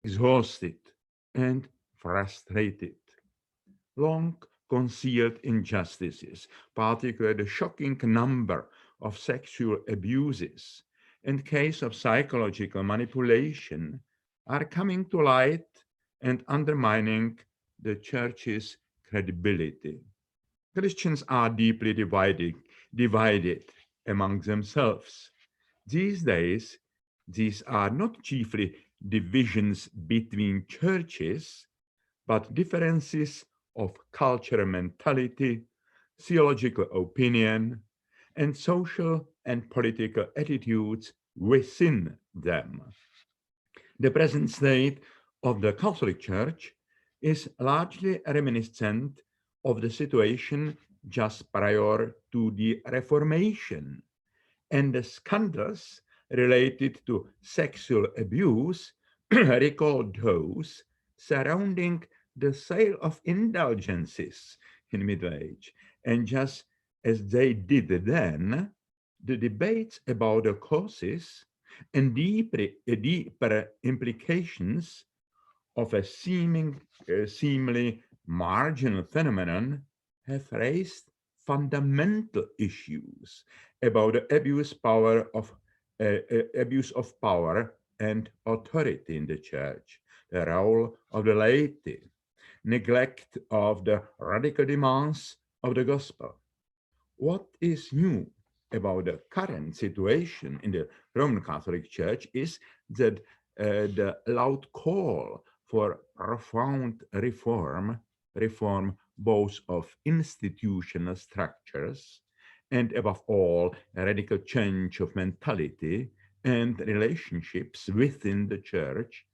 exhausted and frustrated. Long concealed injustices, particularly the shocking number of sexual abuses and cases of psychological manipulation, are coming to light and undermining the church's credibility. Christians are deeply divided among themselves. These days, these are not chiefly divisions between churches, but differences of cultural mentality, theological opinion, and social and political attitudes within them. The present state of the Catholic Church is largely reminiscent of the situation just prior to the Reformation, and the scandals related to sexual abuse recall those surrounding the sale of indulgences in Middle Age. And just as they did then, the debates about the causes and deeper implications of a seemingly marginal phenomenon have raised fundamental issues about the abuse of power and authority in the church, the role of the laity, neglect of the radical demands of the gospel. What is new about the current situation in the Roman Catholic Church is that the loud call for profound reform both of institutional structures and above all a radical change of mentality and relationships within the church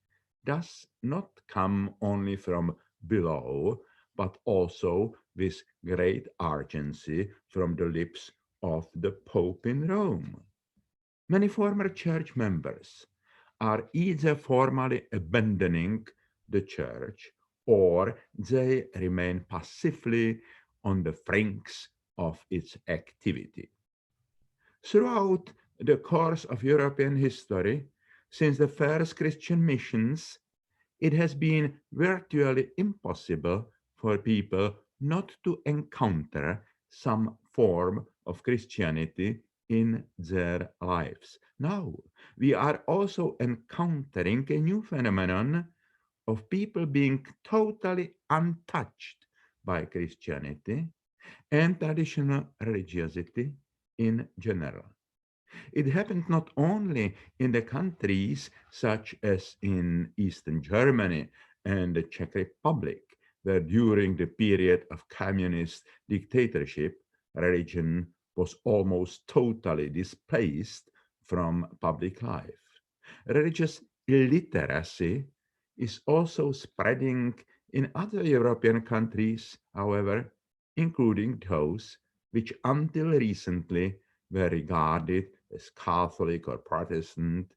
does not come only from below, but also with great urgency from the lips of the Pope in Rome. Many former church members are either formally abandoning the church or they remain passively on the frinks of its activity. Throughout the course of European history, since the first Christian missions, it has been virtually impossible for people not to encounter some form of Christianity in their lives. Now, we are also encountering a new phenomenon of people being totally untouched by Christianity and traditional religiosity in general. It happened not only in the countries such as in Eastern Germany and the Czech Republic, where during the period of communist dictatorship, religion was almost totally displaced from public life. Religious illiteracy is also spreading in other European countries, however, including those which until recently were regarded as Catholic or Protestant,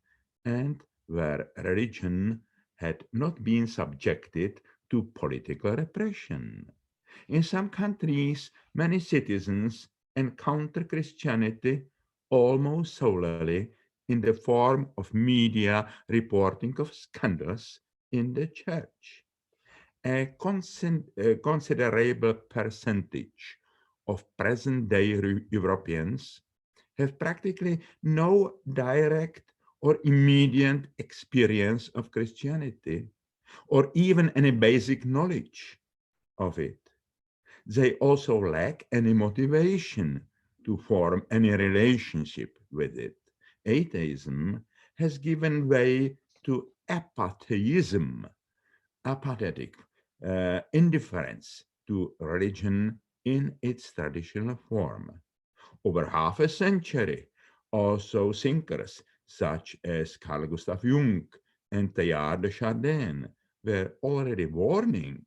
and where religion had not been subjected to political repression. In some countries, many citizens encounter Christianity almost solely in the form of media reporting of scandals in the church. A considerable percentage of present day Europeans have practically no direct or immediate experience of Christianity or even any basic knowledge of it. They also lack any motivation to form any relationship with it. Atheism has given way to apatheism, apathetic indifference to religion in its traditional form. Over half a century, also thinkers such as Carl Gustav Jung and Teilhard de Chardin were already warning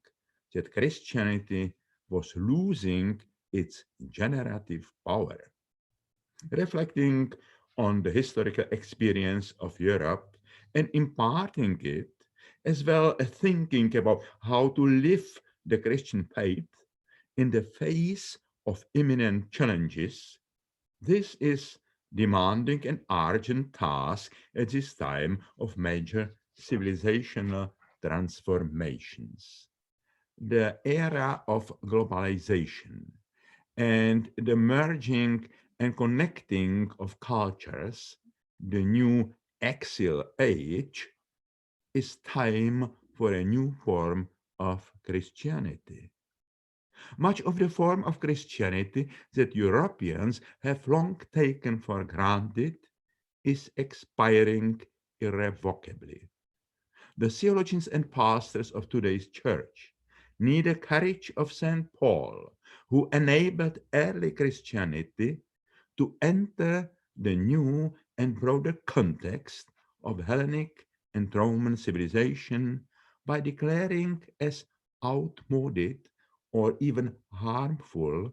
that Christianity was losing its generative power. Reflecting on the historical experience of Europe and imparting it, as well as thinking about how to live the Christian faith in the face of imminent challenges, this is demanding an urgent task at this time of major civilizational transformations. The era of globalization and the merging and connecting of cultures, the new axial age, is time for a new form of Christianity. Much of the form of Christianity that Europeans have long taken for granted is expiring irrevocably. The theologians and pastors of today's church need the courage of St. Paul, who enabled early Christianity to enter the new and broader context of Hellenic and Roman civilization by declaring as outmoded or even harmful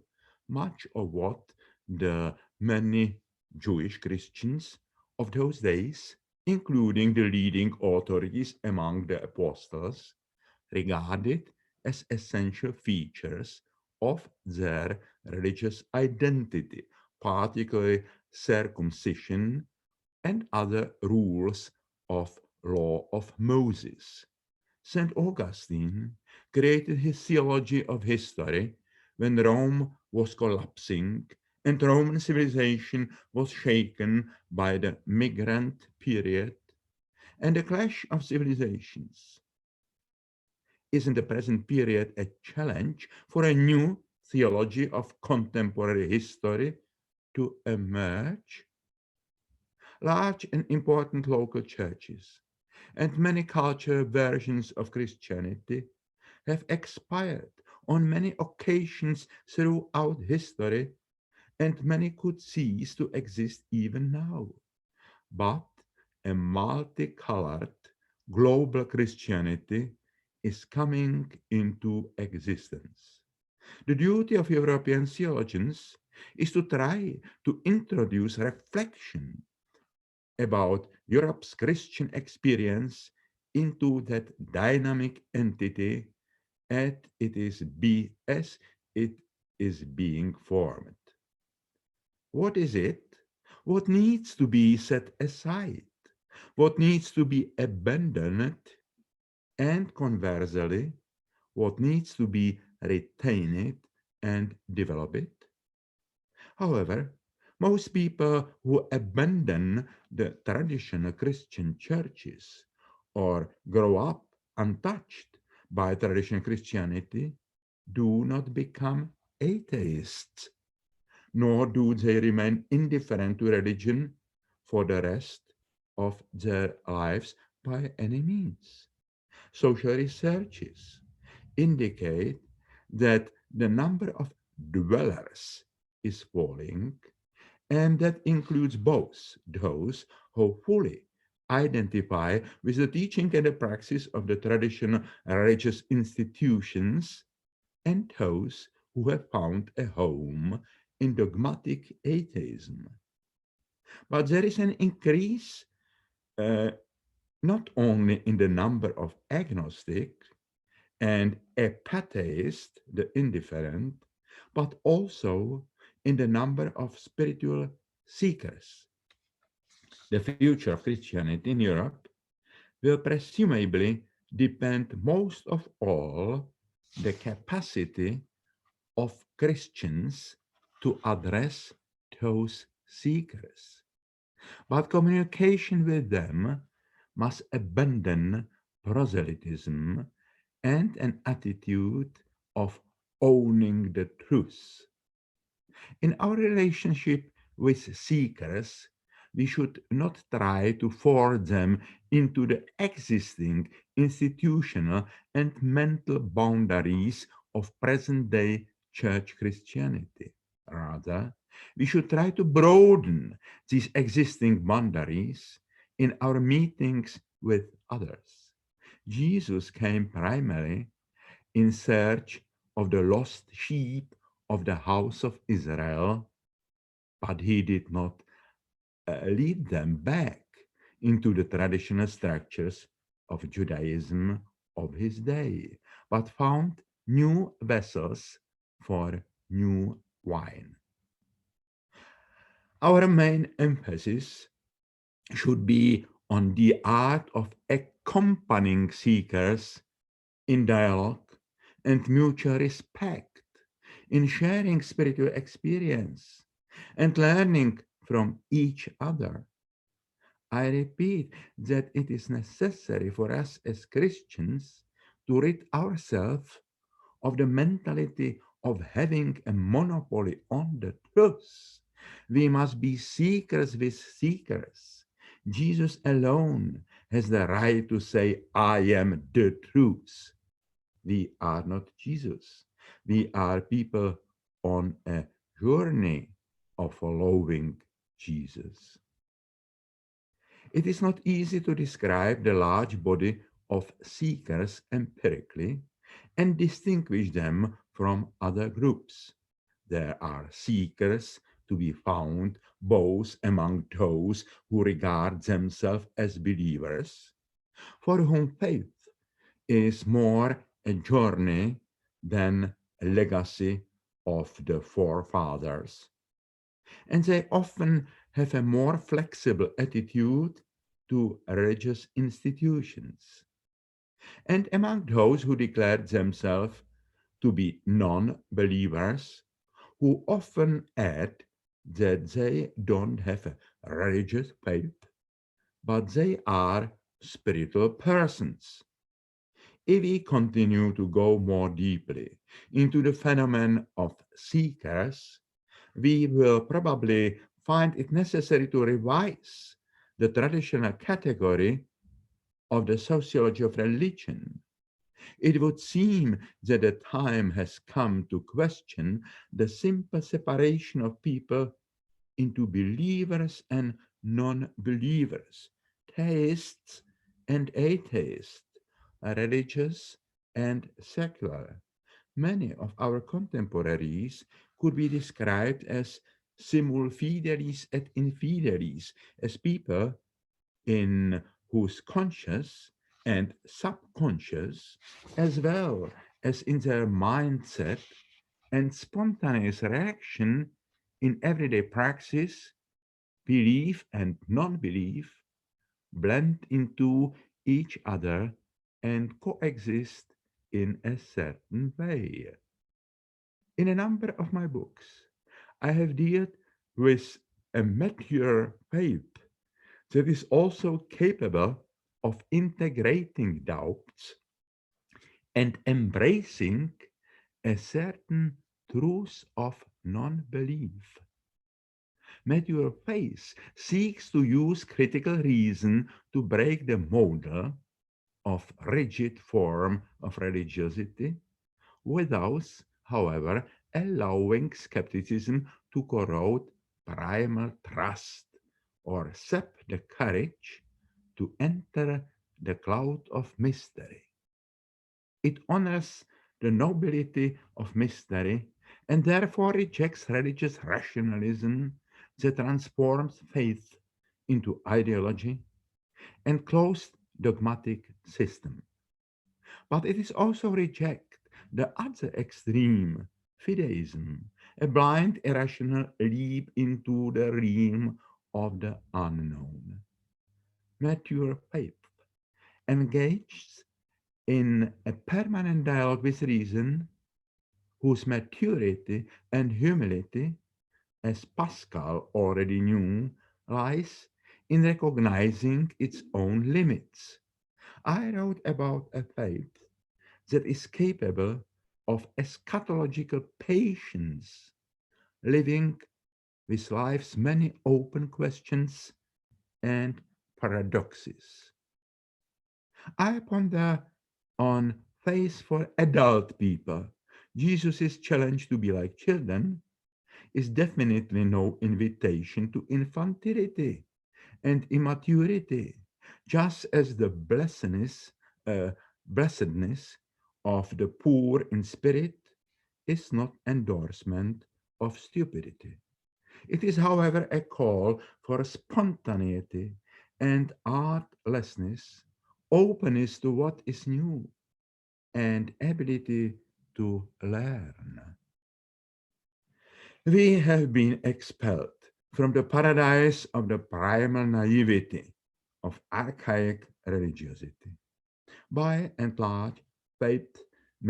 much of what the many Jewish Christians of those days, including the leading authorities among the apostles, regarded as essential features of their religious identity, particularly circumcision and other rules of law of Moses. St. Augustine created his theology of history when Rome was collapsing and Roman civilization was shaken by the migrant period and the clash of civilizations. Is in the present period a challenge for a new theology of contemporary history to emerge? Large and important local churches and many cultural versions of Christianity have expired on many occasions throughout history, and many could cease to exist even now. But a multicolored global Christianity is coming into existence. The duty of European theologians is to try to introduce reflection about Europe's Christian experience into that dynamic entity as it is being formed. What is it? What needs to be set aside? What needs to be abandoned? And conversely, what needs to be retained and developed? However, most people who abandon the traditional Christian churches or grow up untouched by traditional Christianity do not become atheists, nor do they remain indifferent to religion for the rest of their lives by any means. Social researches indicate that the number of dwellers is falling, and that includes both those who fully identify with the teaching and the praxis of the traditional religious institutions and those who have found a home in dogmatic atheism. But there is an increase uh, not only in the number of agnostics and apatheists, the indifferent, but also in the number of spiritual seekers. The future of Christianity in Europe will presumably depend most of all the capacity of Christians to address those seekers. But communication with them must abandon proselytism and an attitude of owning the truth. In our relationship with seekers, we should not try to force them into the existing institutional and mental boundaries of present day church Christianity. Rather, we should try to broaden these existing boundaries in our meetings with others. Jesus came primarily in search of the lost sheep of the house of Israel, but he did not lead them back into the traditional structures of Judaism of his day, but found new vessels for new wine. Our main emphasis should be on the art of accompanying seekers in dialogue and mutual respect, in sharing spiritual experience and learning from each other. I repeat that it is necessary for us as Christians to rid ourselves of the mentality of having a monopoly on the truth. We must be seekers with seekers. Jesus alone has the right to say, I am the truth. We are not Jesus. We are people on a journey of following Jesus. It is not easy to describe the large body of seekers empirically and distinguish them from other groups. There are seekers to be found both among those who regard themselves as believers, for whom faith is more a journey than a legacy of the forefathers. And they often have a more flexible attitude to religious institutions. And among those who declare themselves to be non-believers, who often add that they don't have a religious faith, but they are spiritual persons. If we continue to go more deeply into the phenomenon of seekers, we will probably find it necessary to revise the traditional category of the sociology of religion. It would seem that the time has come to question the simple separation of people into believers and non-believers, theists and atheists, religious and secular. Many of our contemporaries could be described as simul fidelis et infidelis, as people in whose conscious and subconscious, as well as in their mindset and spontaneous reaction in everyday praxis, belief and non-belief blend into each other and coexist in a certain way. In a number of my books, I have dealt with a mature faith that is also capable of integrating doubts and embracing a certain truth of non-belief. Mature faith seeks to use critical reason to break the model of rigid form of religiosity without, however, allowing skepticism to corrode primal trust or sap the courage to enter the cloud of mystery. It honors the nobility of mystery and therefore rejects religious rationalism that transforms faith into ideology and closed dogmatic system. But it is also reject the other extreme, fideism, a blind, irrational leap into the realm of the unknown. Mature faith engaged in a permanent dialogue with reason, whose maturity and humility, as Pascal already knew, lies in recognizing its own limits. I wrote about a faith that is capable of eschatological patience, living with life's many open questions and paradoxes. I ponder on faith for adult people. Jesus' challenge to be like children is definitely no invitation to infantility and immaturity, just as the blessedness of the poor in spirit is not endorsement of stupidity. It is, however, a call for spontaneity and artlessness, openness to what is new, and ability to learn. We have been expelled from the paradise of the primal naivety of archaic religiosity. By and large, faith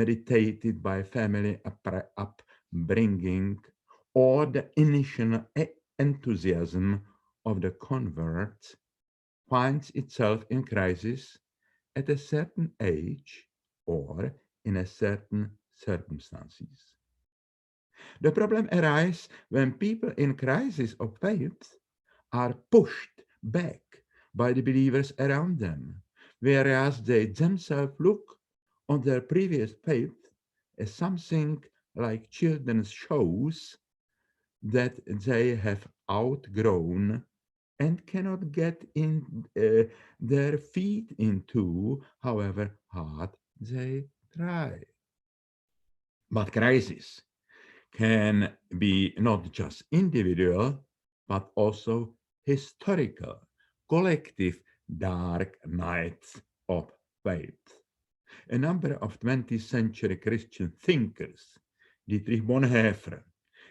meditated by family upbringing or the initial enthusiasm of the converts finds itself in crisis at a certain age or in a certain circumstances. The problem arises when people in crisis of faith are pushed back by the believers around them, whereas they themselves look on their previous faith as something like children's shows that they have outgrown and cannot get their feet into, however hard they try. But crisis can be not just individual, but also historical, collective dark nights of faith. A number of 20th century Christian thinkers, Dietrich Bonhoeffer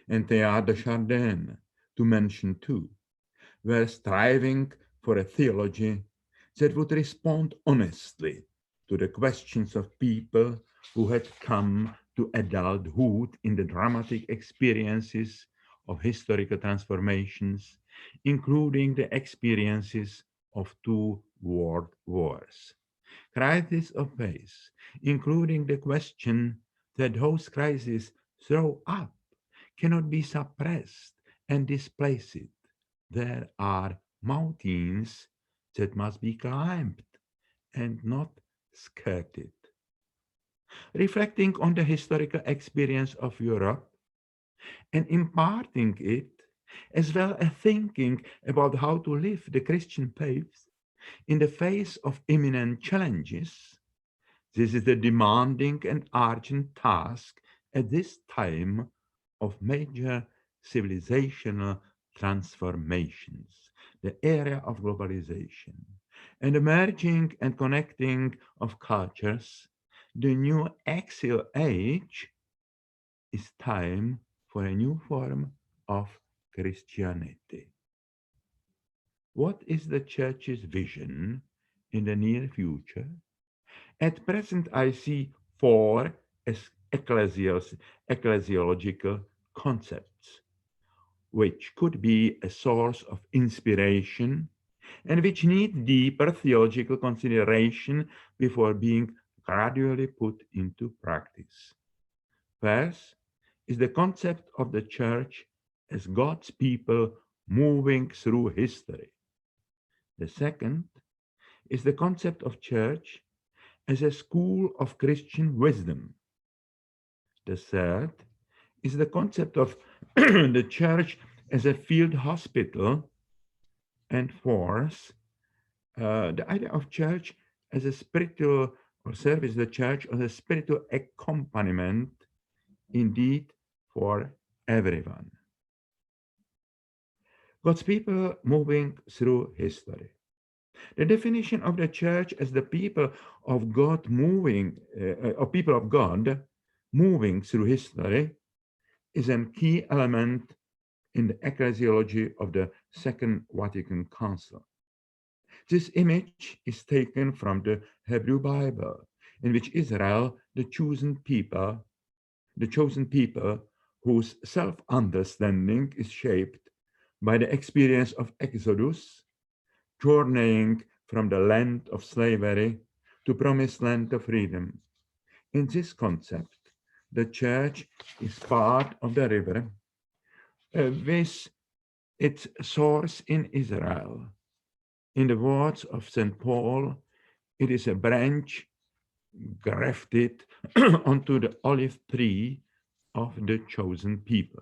and Teilhard de Chardin, to mention two, were striving for a theology that would respond honestly to the questions of people who had come to adulthood in the dramatic experiences of historical transformations, including the experiences of two world wars. Crisis of faith, including the question that those crises throw up, cannot be suppressed and displaced. There are mountains that must be climbed and not skirted. Reflecting on the historical experience of Europe and imparting it, as well as thinking about how to live the Christian faith in the face of imminent challenges, this is the demanding and urgent task at this time of major civilizational transformations, the era of globalization, and the merging and connecting of cultures, the new axial age is time for a new form of Christianity. What is the Church's vision in the near future? At present, I see four ecclesiological concepts, which could be a source of inspiration and which need deeper theological consideration before being gradually put into practice. First is the concept of the Church as God's people moving through history. The second is the concept of Church as a school of Christian wisdom. The third is the concept of the Church as a field hospital. And fourth, the idea of Church as a spiritual or service the Church as a spiritual accompaniment, indeed, for everyone. God's people moving through history. The definition of the Church as the people of God moving, or people of God moving through history, is a key element in the ecclesiology of the Second Vatican Council. This image is taken from the Hebrew Bible, in which Israel, the chosen people whose self-understanding is shaped by the experience of Exodus, journeying from the land of slavery to promised land of freedom. In this concept, the Church is part of the river with its source in Israel. In the words of St. Paul, it is a branch grafted onto the olive tree of the chosen people.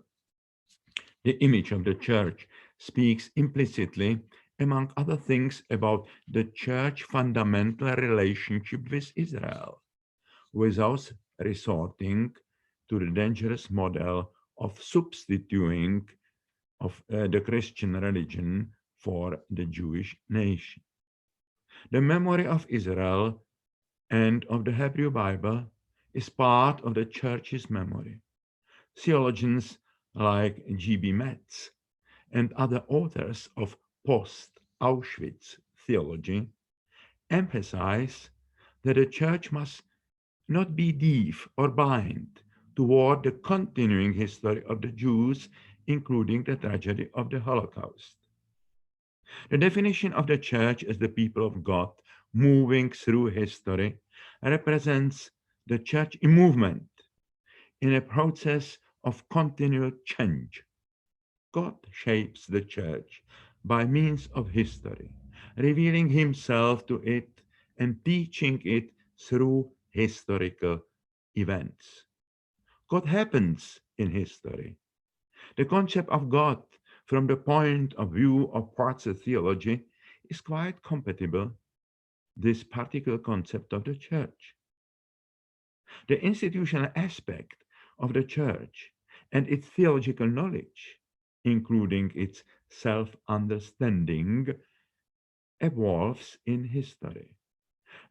The image of the Church speaks implicitly, among other things, about the Church's fundamental relationship with Israel, without resorting to the dangerous model of substituting the Christian religion for the Jewish nation. The memory of Israel and of the Hebrew Bible is part of the Church's memory. Theologians like G.B. Metz and other authors of post-Auschwitz theology emphasize that the church must not be deaf or blind toward the continuing history of the Jews, including the tragedy of the Holocaust. The definition of the church as the people of God moving through history represents the church in movement, in a process of continued change. God shapes the church by means of history, revealing himself to it and teaching it through historical events. God happens in history. The concept of God from the point of view of parts of theology is quite compatible this particular concept of the church. The institutional aspect of the church and its theological knowledge, including its self-understanding, evolves in history.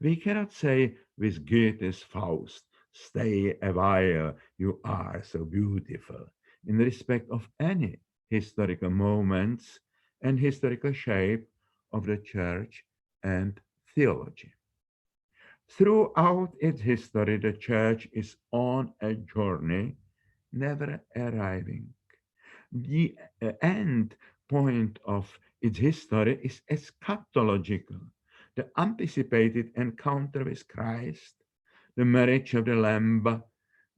We cannot say with Goethe's Faust, "Stay a while, you are so beautiful," in respect of any historical moments and historical shape of the church and theology. Throughout its history, the church is on a journey, never arriving. The end point of its history is eschatological, the anticipated encounter with Christ. The marriage of the Lamb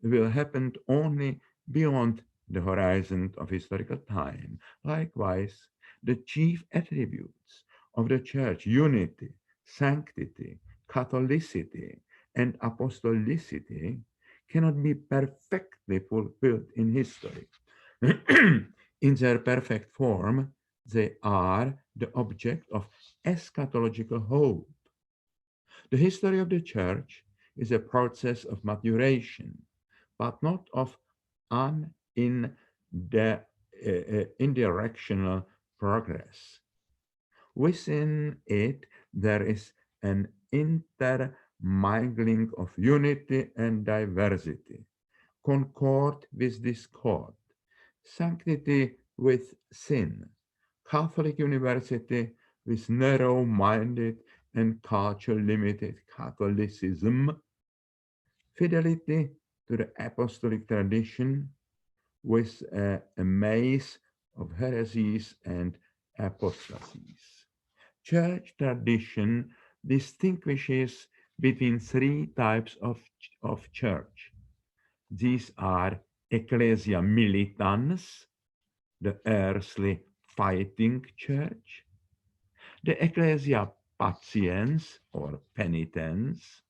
will happen only beyond the horizon of historical time. Likewise, the chief attributes of the church, unity, sanctity, Catholicity, and apostolicity, cannot be perfectly fulfilled in history. In their perfect form, they are the object of eschatological hope. The history of the church is a process of maturation, but not of indirectional progress. Within it, there is an intermingling of unity and diversity, concord with discord, sanctity with sin, Catholic university with narrow-minded and culture-limited Catholicism, fidelity to the apostolic tradition with a maze of heresies and apostasies. Church tradition distinguishes between three types of church. These are ecclesia militans, the earthly fighting church, the ecclesia patiens or penitens,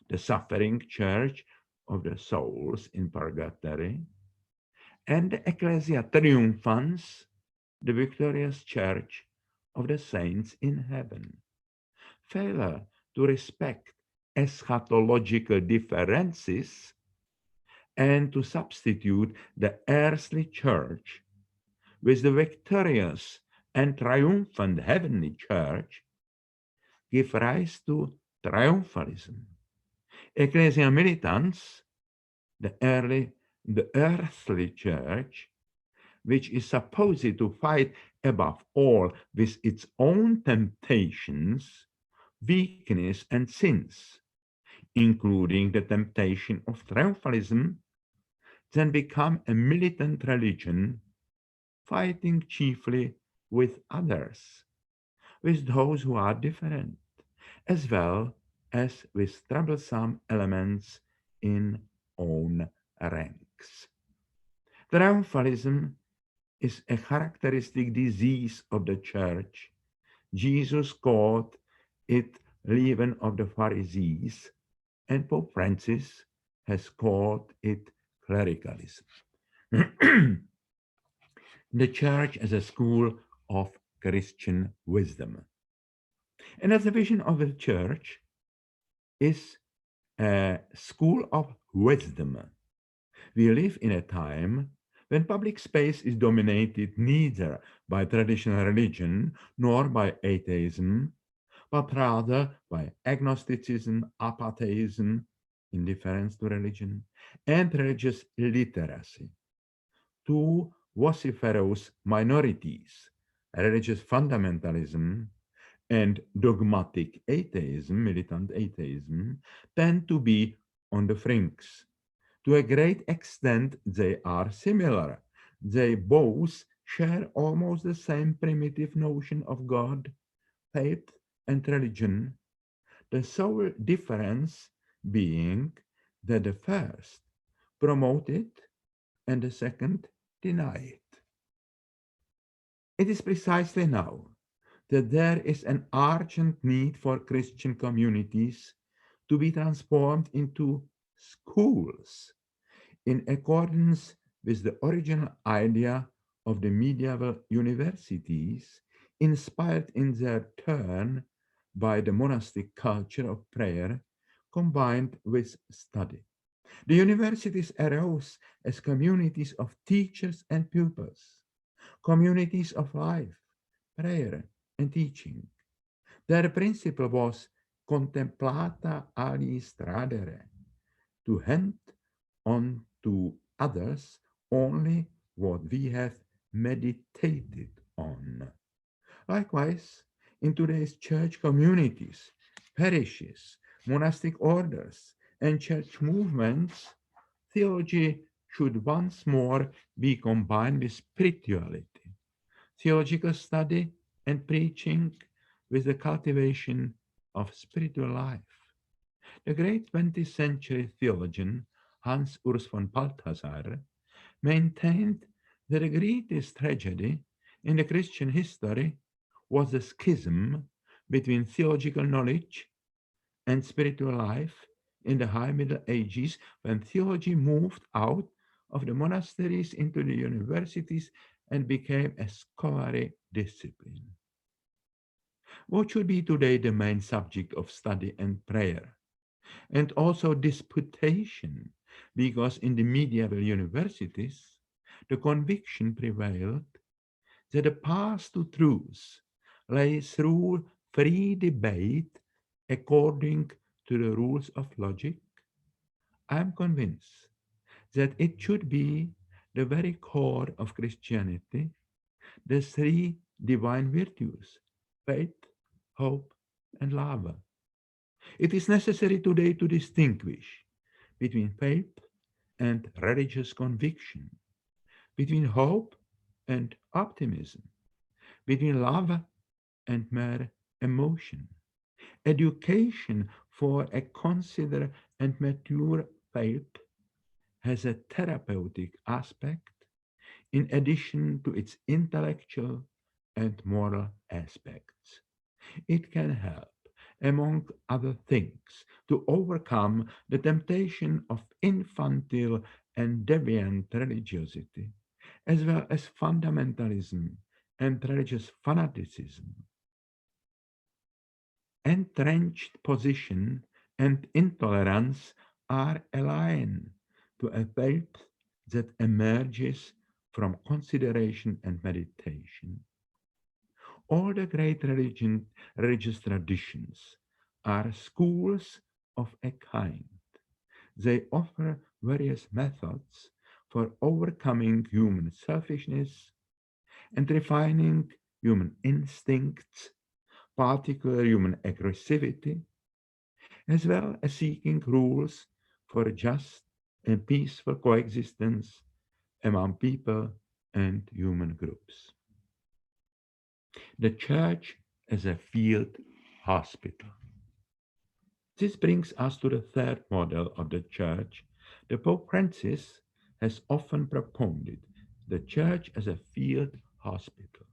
the suffering church of the souls in purgatory, and the ecclesia triumphans, the victorious church of the saints in heaven. Failure to respect eschatological differences and to substitute the earthly church with the victorious and triumphant heavenly church give rise to triumphalism. Ecclesia militans, the earthly church, which is supposed to fight above all with its own temptations, weakness, and sins, including the temptation of triumphalism, then become a militant religion, fighting chiefly with others, with those who are different, as well as with troublesome elements in own ranks. Triumphalism is a characteristic disease of the church. Jesus called it leaven of the Pharisees, and Pope Francis has called it clericalism. The church as a school of Christian wisdom. Another vision of the church is a school of wisdom. We live in a time when public space is dominated neither by traditional religion nor by atheism, but rather by agnosticism, apatheism, indifference to religion, and religious illiteracy. Two vociferous minorities, religious fundamentalism and dogmatic atheism, militant atheism, tend to be on the frinks. To a great extent, they are similar. They both share almost the same primitive notion of God, faith, and religion, the sole difference being that the first promote it and the second deny it. It is precisely now that there is an urgent need for Christian communities to be transformed into schools in accordance with the original idea of the medieval universities, inspired in their turn by the monastic culture of prayer combined with study. The universities arose as communities of teachers and pupils, communities of life, prayer, and teaching. Their principle was contemplata aliis tradere, to hand on to others only what we have meditated on. Likewise, in today's church communities, parishes, monastic orders, and church movements, theology should once more be combined with spirituality, theological study and preaching with the cultivation of spiritual life. The great 20th century theologian Hans Urs von Balthasar maintained that the greatest tragedy in the Christian history was the schism between theological knowledge and spiritual life in the High Middle Ages, when theology moved out of the monasteries into the universities and became a scholarly discipline. What should be today the main subject of study and prayer, and also disputation, because in the medieval universities, the conviction prevailed that the path to truth lay through free debate according to the rules of logic. I am convinced that it should be the very core of Christianity, the three divine virtues, faith, hope, and love. It is necessary today to distinguish between faith and religious conviction, between hope and optimism, between love and mere emotion. Education for a considered and mature faith has a therapeutic aspect in addition to its intellectual and moral aspects. It can help, among other things, to overcome the temptation of infantile and deviant religiosity, as well as fundamentalism and religious fanaticism. Entrenched position and intolerance are alien to a faith that emerges from consideration and meditation. All the great religious traditions are schools of a kind. They offer various methods for overcoming human selfishness and refining human instincts, particularly human aggressivity, as well as seeking rules for just and peaceful coexistence among people and human groups. The church as a field hospital. This brings us to the third model of the church. The Pope Francis has often propounded the church as a field hospital.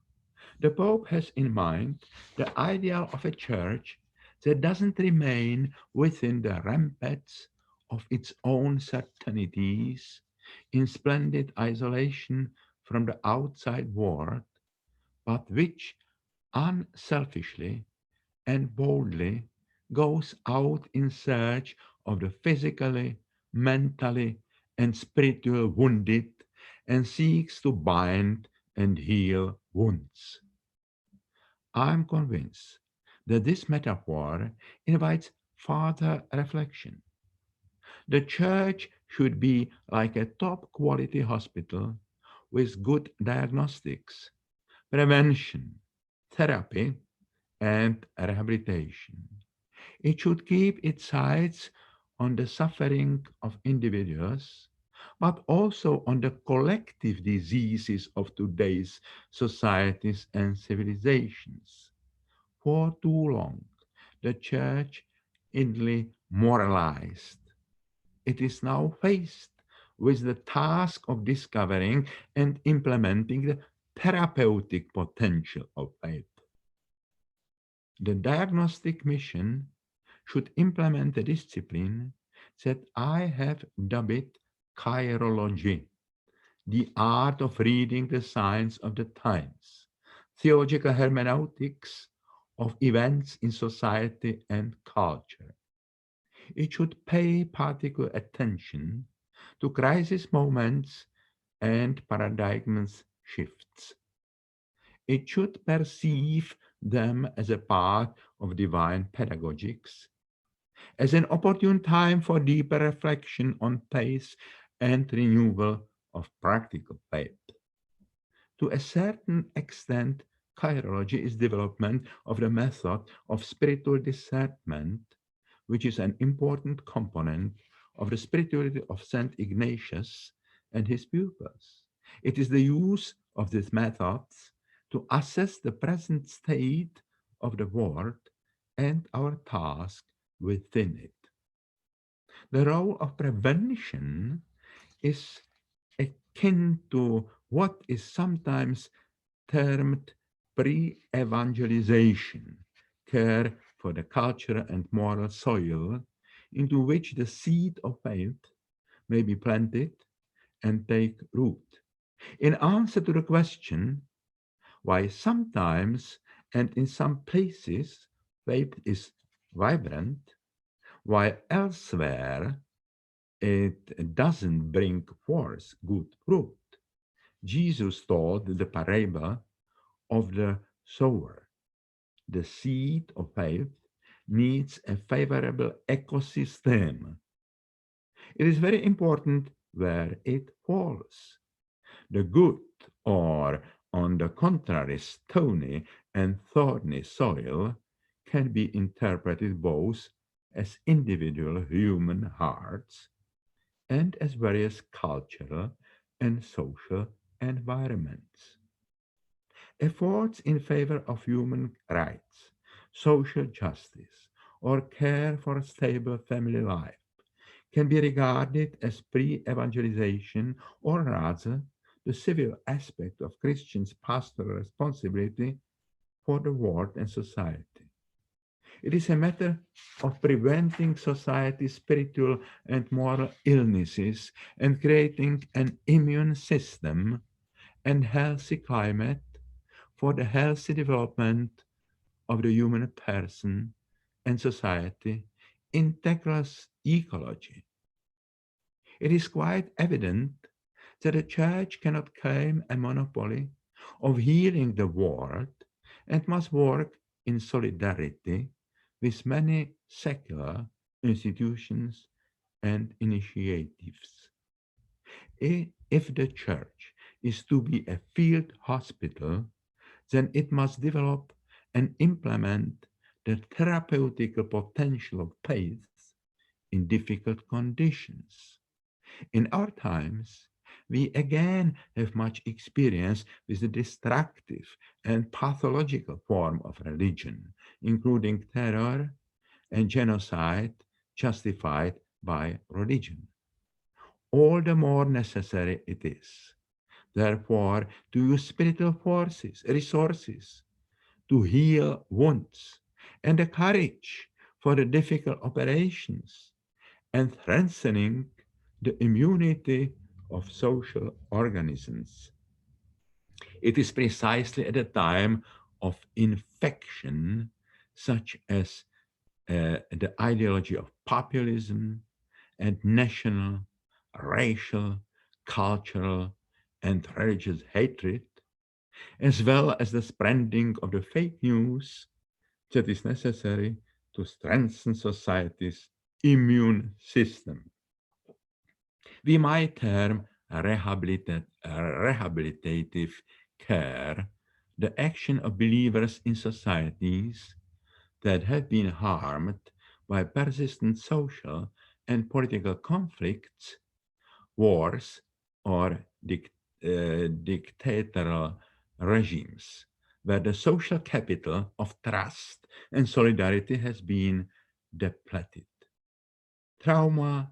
The Pope has in mind the ideal of a church that doesn't remain within the ramparts of its own certainties in splendid isolation from the outside world, but which unselfishly and boldly goes out in search of the physically, mentally, and spiritually wounded and seeks to bind and heal wounds. I am convinced that this metaphor invites further reflection. The church should be like a top quality hospital with good diagnostics, prevention, therapy, and rehabilitation. It should keep its sights on the suffering of individuals, but also on the collective diseases of today's societies and civilizations. For too long, the Church idly moralized. It is now faced with the task of discovering and implementing the therapeutic potential of faith. The diagnostic mission should implement a discipline that I have dubbed chirology, the art of reading the signs of the times, theological hermeneutics of events in society and culture. It should pay particular attention to crisis moments and paradigm shifts. It should perceive them as a part of divine pedagogics, as an opportune time for deeper reflection on faith and renewal of practical faith. To a certain extent, chirology is development of the method of spiritual discernment, which is an important component of the spirituality of Saint Ignatius and his pupils. It is the use of these methods to assess the present state of the world and our task within it. The role of prevention is akin to what is sometimes termed pre-evangelization, care for the cultural and moral soil into which the seed of faith may be planted and take root. In answer to the question why sometimes and in some places faith is vibrant, while elsewhere it doesn't bring forth good fruit, Jesus told the parable of the sower. The seed of faith needs a favorable ecosystem. It is very important where it falls. The good, or on the contrary, stony and thorny soil can be interpreted both as individual human hearts and as various cultural and social environments. Efforts in favor of human rights, social justice, or care for a stable family life can be regarded as pre-evangelization, or rather the civil aspect of Christians' pastoral responsibility for the world and society. It is a matter of preventing society's spiritual and moral illnesses and creating an immune system and healthy climate for the healthy development of the human person and society, integral ecology. It is quite evident that the Church cannot claim a monopoly of healing the world and must work in solidarity with many secular institutions and initiatives. If the Church is to be a field hospital, then it must develop and implement the therapeutic potential of faith in difficult conditions. In our times, we again have much experience with the destructive and pathological form of religion, including terror and genocide justified by religion. All the more necessary it is, therefore, to use spiritual forces, resources, to heal wounds, and the courage for the difficult operations, and strengthening the immunity of social organisms. It is precisely at a time of infection, such as the ideology of populism and national, racial, cultural, and religious hatred, as well as the spreading of the fake news, that is necessary to strengthen society's immune system. We might term rehabilitative care the action of believers in societies that have been harmed by persistent social and political conflicts, wars, or dictatorial regimes, where the social capital of trust and solidarity has been depleted. Trauma,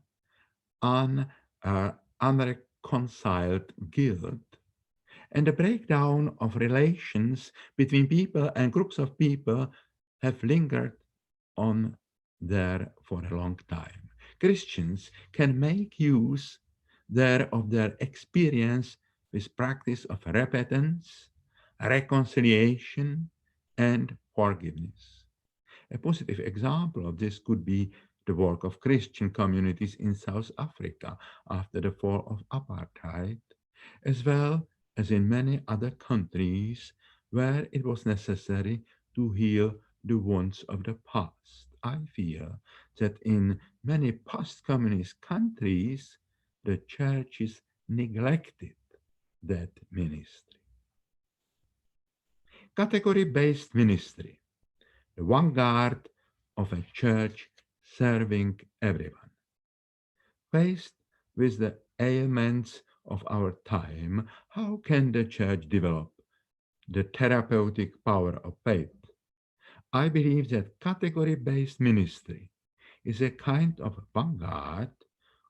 unreconciled guilt, and the breakdown of relations between people and groups of people have lingered on there for a long time. Christians can make use there of their experience with practice of repentance, reconciliation, and forgiveness. A positive example of this could be the work of Christian communities in South Africa after the fall of apartheid, as well as in many other countries where it was necessary to heal the wounds of the past. I fear that in many post-communist countries, the churches neglected that ministry. Category-based ministry, the vanguard of a church serving everyone. Faced with the ailments of our time, how can the church develop the therapeutic power of faith? I believe that category-based ministry is a kind of vanguard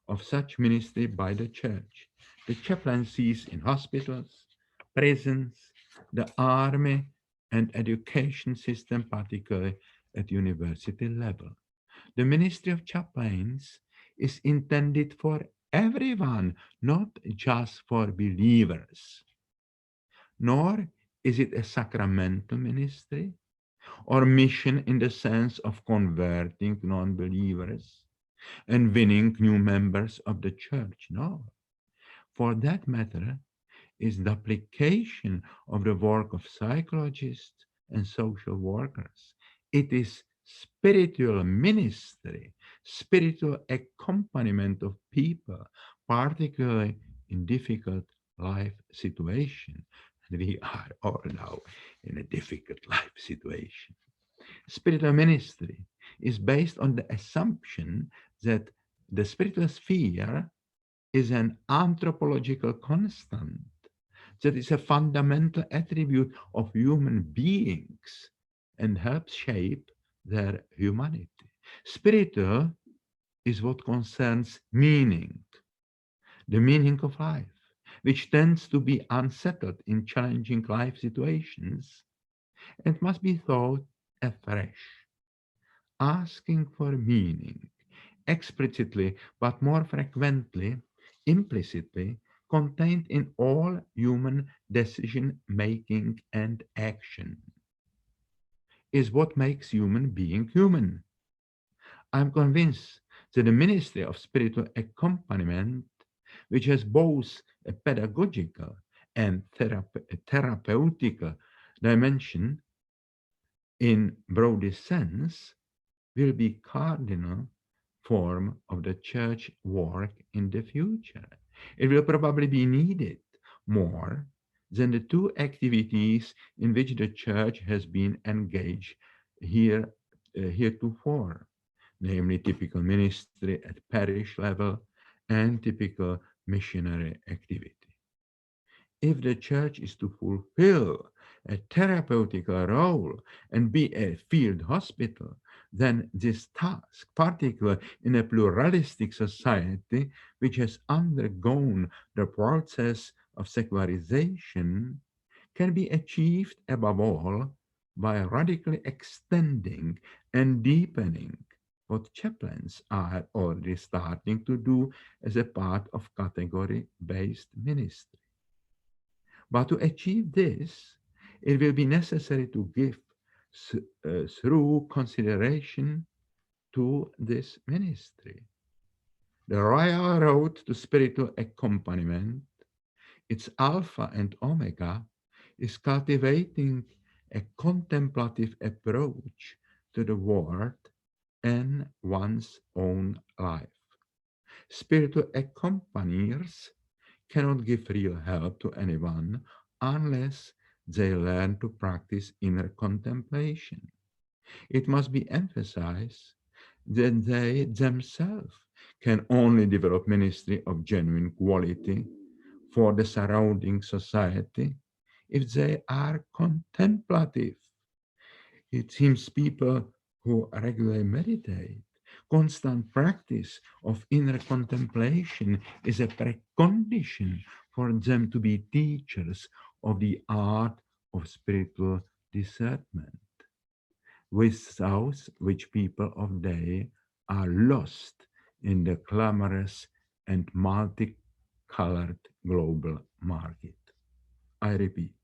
of such ministry by the church. The chaplaincies in hospitals, prisons, the army, and education system, particularly at university level. The ministry of chaplains is intended for everyone, not just for believers. Nor is it a sacramental ministry or mission in the sense of converting non-believers and winning new members of the church. No. For that matter, is the application of the work of psychologists and social workers. It is spiritual ministry, spiritual accompaniment of people, particularly in difficult life situation. And we are all now in a difficult life situation. Spiritual ministry is based on the assumption that the spiritual sphere is an anthropological constant, that is a fundamental attribute of human beings and helps shape their humanity. Spiritual is what concerns meaning, the meaning of life, which tends to be unsettled in challenging life situations and must be thought afresh. Asking for meaning explicitly, but more frequently, implicitly, contained in all human decision making and action, is what makes human being human. I'm convinced that the ministry of spiritual accompaniment, which has both a pedagogical and therapeutical dimension in broadest sense, will be cardinal form of the church work in the future. It will probably be needed more than the two activities in which the church has been engaged heretofore, namely typical ministry at parish level and typical missionary activity. If the church is to fulfill a therapeutical role and be a field hospital, then this task, particularly in a pluralistic society which has undergone the process of secularization, can be achieved above all by radically extending and deepening what chaplains are already starting to do as a part of category-based ministry. But to achieve this, it will be necessary to give through consideration to this ministry. The royal road to spiritual accompaniment, its alpha and omega, is cultivating a contemplative approach to the world and one's own life. Spiritual accompaniers cannot give real help to anyone unless they learn to practice inner contemplation. It must be emphasized that they themselves can only develop ministry of genuine quality for the surrounding society if they are contemplative. It seems people who regularly meditate, constant practice of inner contemplation is a precondition for them to be teachers of the art of spiritual discernment, without which people of day are lost in the clamorous and multicolored global market. I repeat,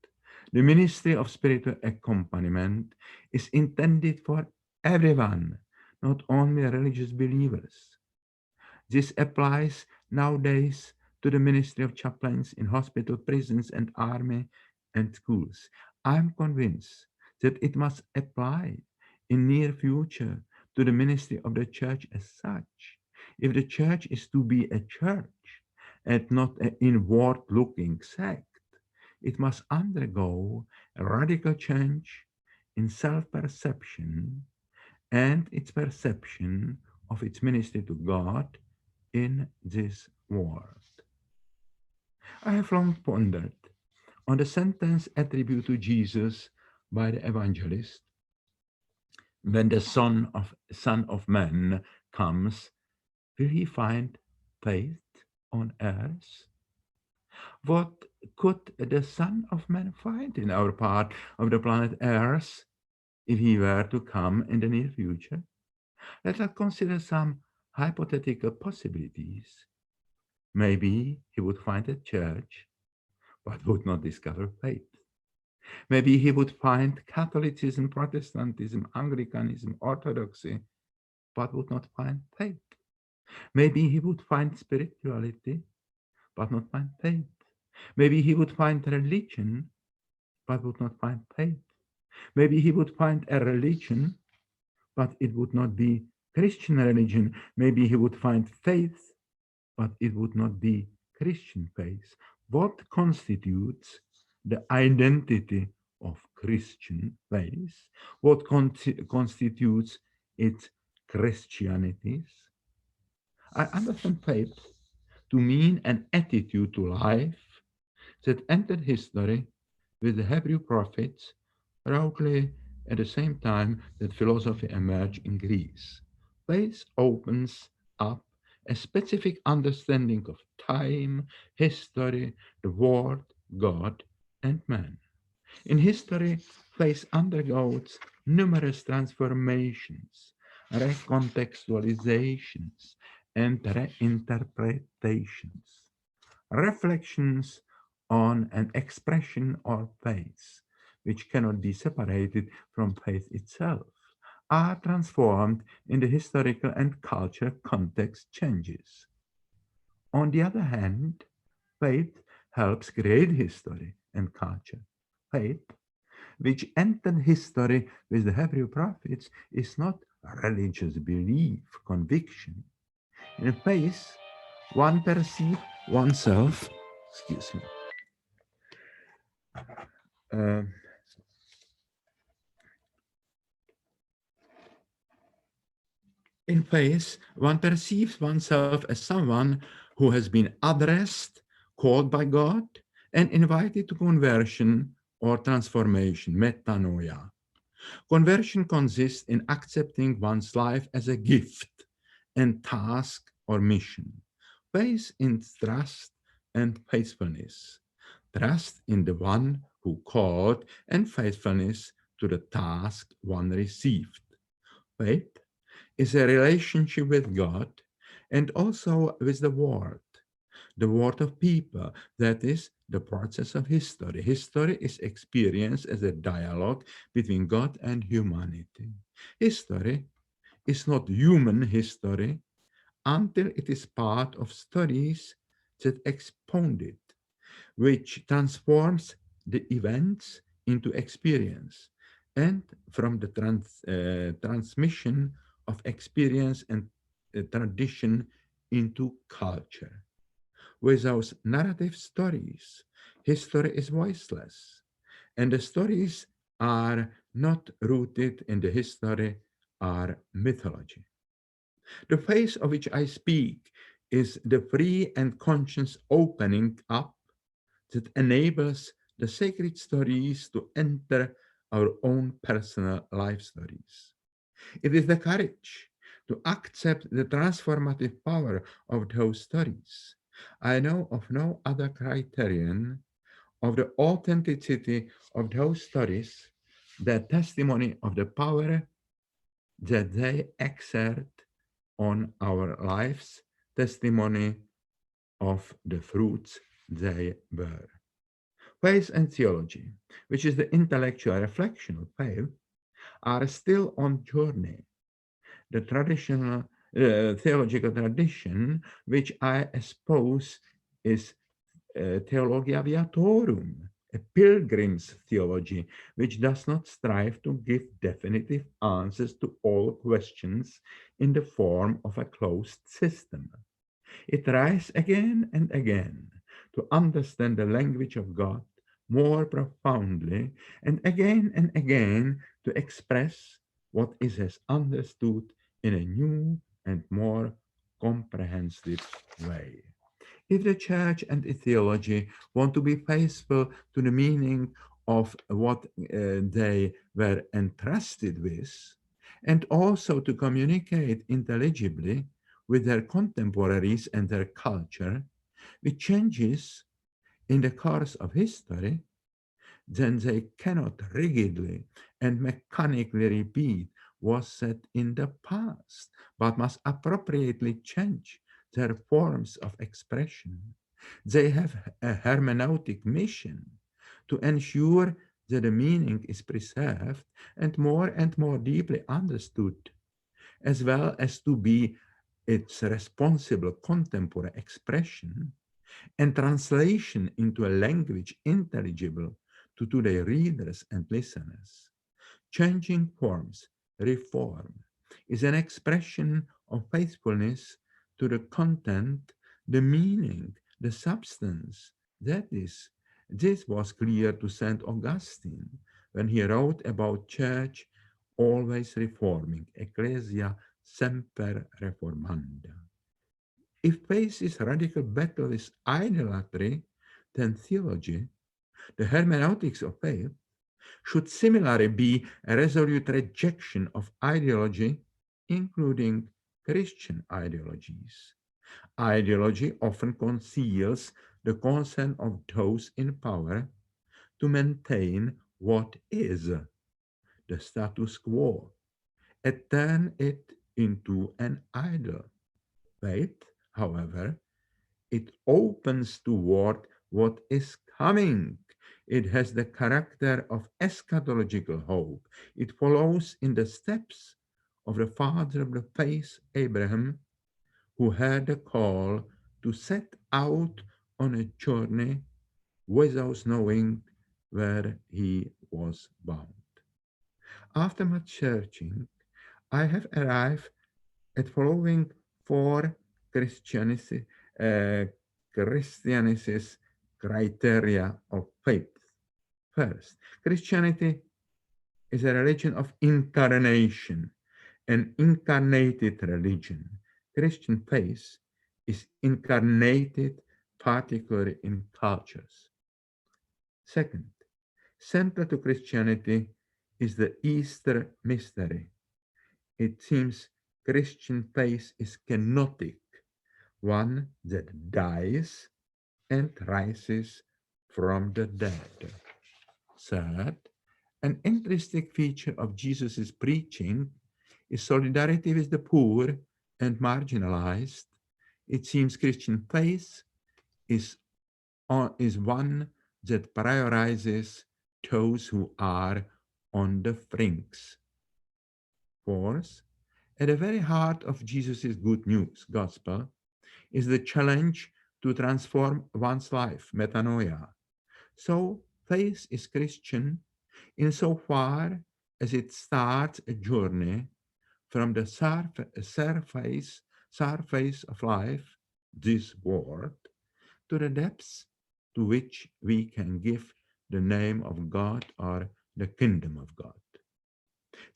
the ministry of spiritual accompaniment is intended for everyone, not only religious believers. This applies nowadays to the ministry of chaplains in hospital, prisons, and army and schools. I'm convinced that it must apply in near future to the ministry of the church as such. If the church is to be a church and not an inward-looking sect, it must undergo a radical change in self-perception and its perception of its ministry to God in this world. I have long pondered on the sentence attributed to Jesus by the evangelist: when the Son of Man comes, will he find faith on earth? What could the Son of Man find in our part of the planet Earth if he were to come in the near future? Let us consider some hypothetical possibilities. Maybe he would find a church, but would not discover faith. Maybe he would find Catholicism, Protestantism, Anglicanism, Orthodoxy, but would not find faith. Maybe he would find spirituality, but not find faith. Maybe he would find religion, but would not find faith. Maybe he would find a religion, but it would not be Christian religion. Maybe he would find faith, but it would not be Christian faith. What constitutes the identity of Christian faith? What constitutes its Christianities? I understand faith to mean an attitude to life that entered history with the Hebrew prophets roughly at the same time that philosophy emerged in Greece. Faith opens up a specific understanding of time, history, the world, God, and man. In history, faith undergoes numerous transformations, recontextualizations, and reinterpretations. Reflections on an expression of faith, which cannot be separated from faith itself, are transformed in the historical and cultural context changes. On the other hand, faith helps create history and culture. Faith, which entered history with the Hebrew prophets, is not a religious belief, conviction. In faith, one perceives oneself, excuse me, uh, in faith, one perceives oneself as someone who has been addressed, called by God, and invited to conversion or transformation, metanoia. Conversion consists in accepting one's life as a gift and task or mission. Faith in trust and faithfulness. Trust in the one who called and faithfulness to the task one received. Faith is a relationship with God and also with the world of people, that is the process of history. History is experienced as a dialogue between God and humanity. History is not human history until it is part of studies that expound it, which transforms the events into experience, and from the transmission of experience and tradition into culture. Without narrative stories, history is voiceless, and the stories are not rooted in the history, are mythology. The phase of which I speak is the free and conscious opening up that enables the sacred stories to enter our own personal life stories. It is the courage to accept the transformative power of those stories. I know of no other criterion of the authenticity of those stories, the testimony of the power that they exert on our lives, testimony of the fruits they bear. Faith and theology, which is the intellectual reflection of faith, are still on journey. The traditional theological tradition, which I suppose is Theologia Viatorum, a pilgrim's theology, which does not strive to give definitive answers to all questions in the form of a closed system. It tries again and again to understand the language of God more profoundly, and again to express what is as understood in a new and more comprehensive way. If the church and the theology want to be faithful to the meaning of what they were entrusted with, and also to communicate intelligibly with their contemporaries and their culture, with changes in the course of history, then they cannot rigidly and mechanically repeat what said in the past, but must appropriately change their forms of expression. They have a hermeneutic mission to ensure that the meaning is preserved and more deeply understood, as well as to be its responsible contemporary expression and translation into a language intelligible to today's readers and listeners. Changing forms, reform, is an expression of faithfulness to the content, the meaning, the substance. That is, this was clear to St. Augustine when he wrote about church always reforming, ecclesia semper reformanda. If faith is radical battle is idolatry, then theology, the hermeneutics of faith, should similarly be a resolute rejection of ideology, including Christian ideologies. Ideology often conceals the consent of those in power to maintain what is the status quo and turn it into an idol. Faith, however, it opens toward what is coming. It has the character of eschatological hope. It follows in the steps of the father of the faith, Abraham, who heard the call to set out on a journey without knowing where he was bound. After much searching, I have arrived at following four Christianity, uh, Christianity's criteria of faith. First, Christianity is a religion of incarnation, an incarnated religion. Christian faith is incarnated, particularly in cultures. Second, central to Christianity is the Easter mystery. It seems Christian faith is kenotic, one that dies and rises from the dead. Third, an intrinsic feature of Jesus' preaching is solidarity with the poor and marginalized. It seems Christian faith is one that prioritizes those who are on the frinks. Fourth, at the very heart of Jesus' good news, gospel, is the challenge to transform one's life, metanoia. So, faith is Christian insofar as it starts a journey from the surface of life, this world, to the depths to which we can give the name of God or the kingdom of God.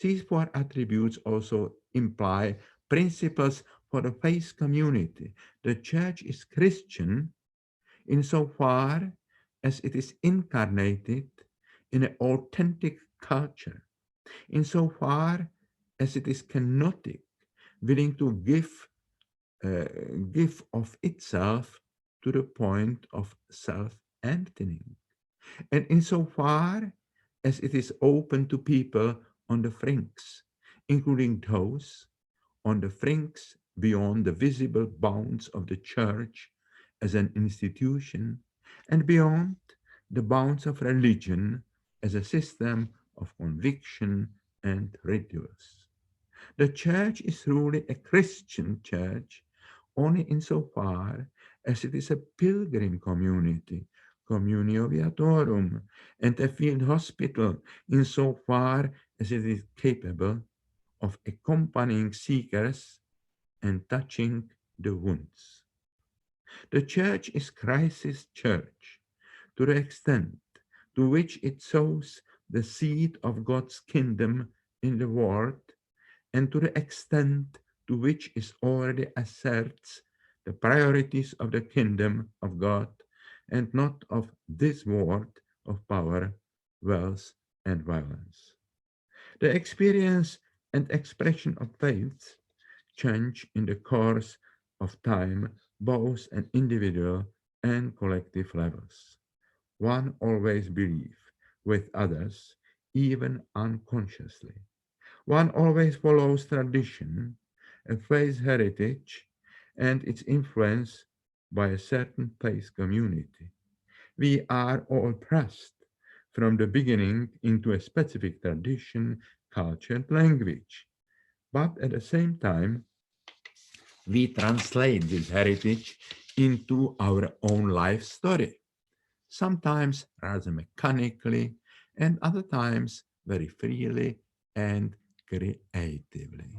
These four attributes also imply principles for the faith community. The church is Christian insofar as it is incarnated in an authentic culture, insofar as it is kenotic, willing to give of itself to the point of self-emptying, and insofar as it is open to people on the frinks, including those on the frinks beyond the visible bounds of the church as an institution, and beyond the bounds of religion as a system of conviction and rituals. The church is truly a Christian church only insofar as it is a pilgrim community, communio viatorum, and a field hospital insofar as it is capable of accompanying seekers and touching the wounds. The church is Christ's church to the extent to which it sows the seed of God's kingdom in the world, and to the extent to which it already asserts the priorities of the kingdom of God and not of this world of power, wealth, and violence. The experience and expression of faith change in the course of time, both at individual and collective levels. One always believes with others, even unconsciously. One always follows tradition, a faith heritage, and its influence by a certain faith community. We are all pressed from the beginning into a specific tradition, culture, and language. But at the same time, we translate this heritage into our own life story, sometimes rather mechanically, and other times very freely and creatively.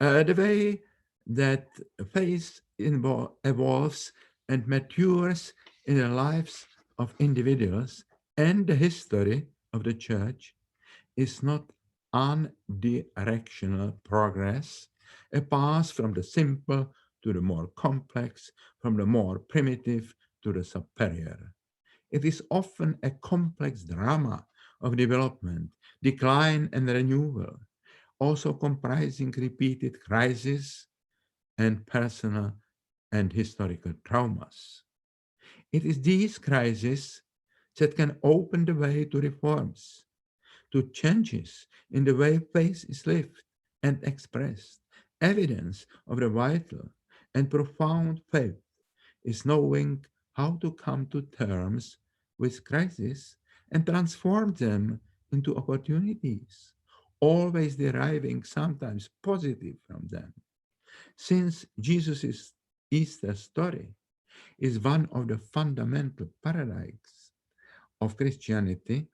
The way that faith evolves and matures in the lives of individuals and the history of the church is not unidirectional progress, a path from the simple to the more complex, from the more primitive to the superior. It is often a complex drama of development, decline, and renewal, also comprising repeated crises and personal and historical traumas. It is these crises that can open the way to reforms, to changes in the way faith is lived and expressed. Evidence of the vital and profound faith is knowing how to come to terms with crises and transform them into opportunities, always deriving sometimes positive from them. Since Jesus' Easter story is one of the fundamental paradigms of Christianity,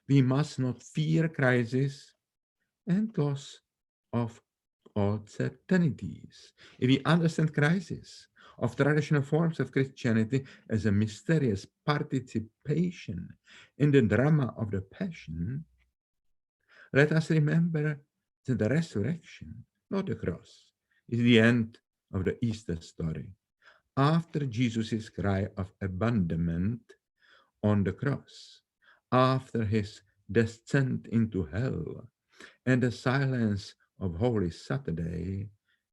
we must not fear crisis and loss of all certainties. If we understand crisis of traditional forms of Christianity as a mysterious participation in the drama of the Passion, let us remember that the resurrection, not the cross, is the end of the Easter story. After Jesus' cry of abandonment on the cross, after his descent into hell, and the silence of Holy Saturday,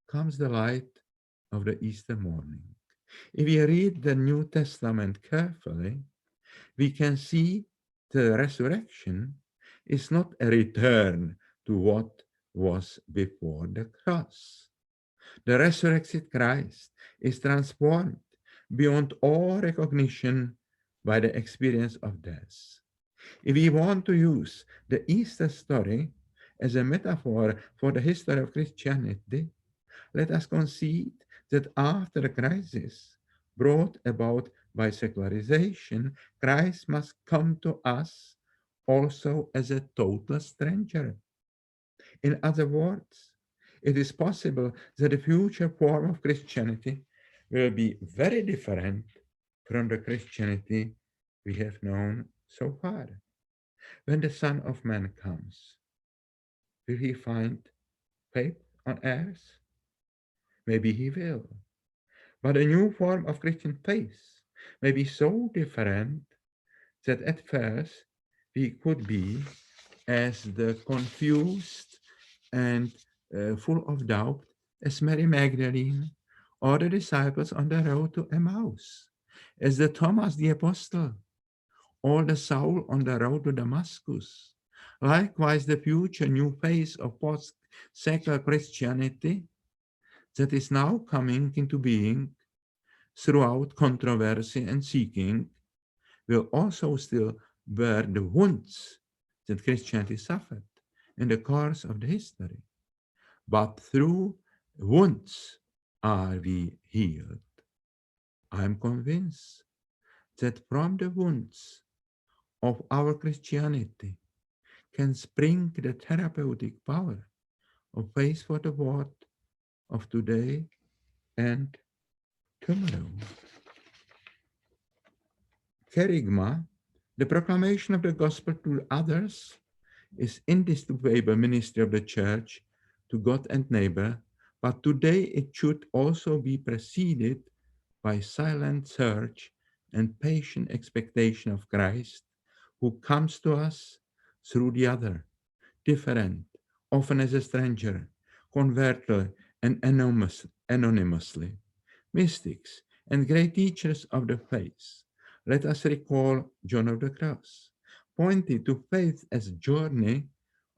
comes the light of the Easter morning. If we read the New Testament carefully, we can see the resurrection is not a return to what was before the cross. The resurrected Christ is transformed beyond all recognition by the experience of death. If we want to use the Easter story as a metaphor for the history of Christianity, let us concede that after the crisis brought about by secularization, Christ must come to us also as a total stranger. In other words, it is possible that the future form of Christianity will be very different from the Christianity we have known so far. When the Son of Man comes, will he find faith on earth? Maybe he will. But a new form of Christian faith may be so different that at first we could be as the confused and full of doubt as Mary Magdalene or the disciples on the road to Emmaus, as the Thomas the Apostle or the Saul on the road to Damascus. Likewise, the future new phase of post-secular Christianity that is now coming into being throughout controversy and seeking will also still bear the wounds that Christianity suffered in the course of the history. But through wounds are we healed. I am convinced that from the wounds of our Christianity can spring the therapeutic power of faith for the world of today and tomorrow. Kerygma, the proclamation of the gospel to others, is indisputable ministry of the church to God and neighbor, but today it should also be preceded by silent search and patient expectation of Christ, who comes to us through the other, different, often as a stranger, converted and anonymously. Mystics and great teachers of the faith, let us recall John of the Cross, pointed to faith as a journey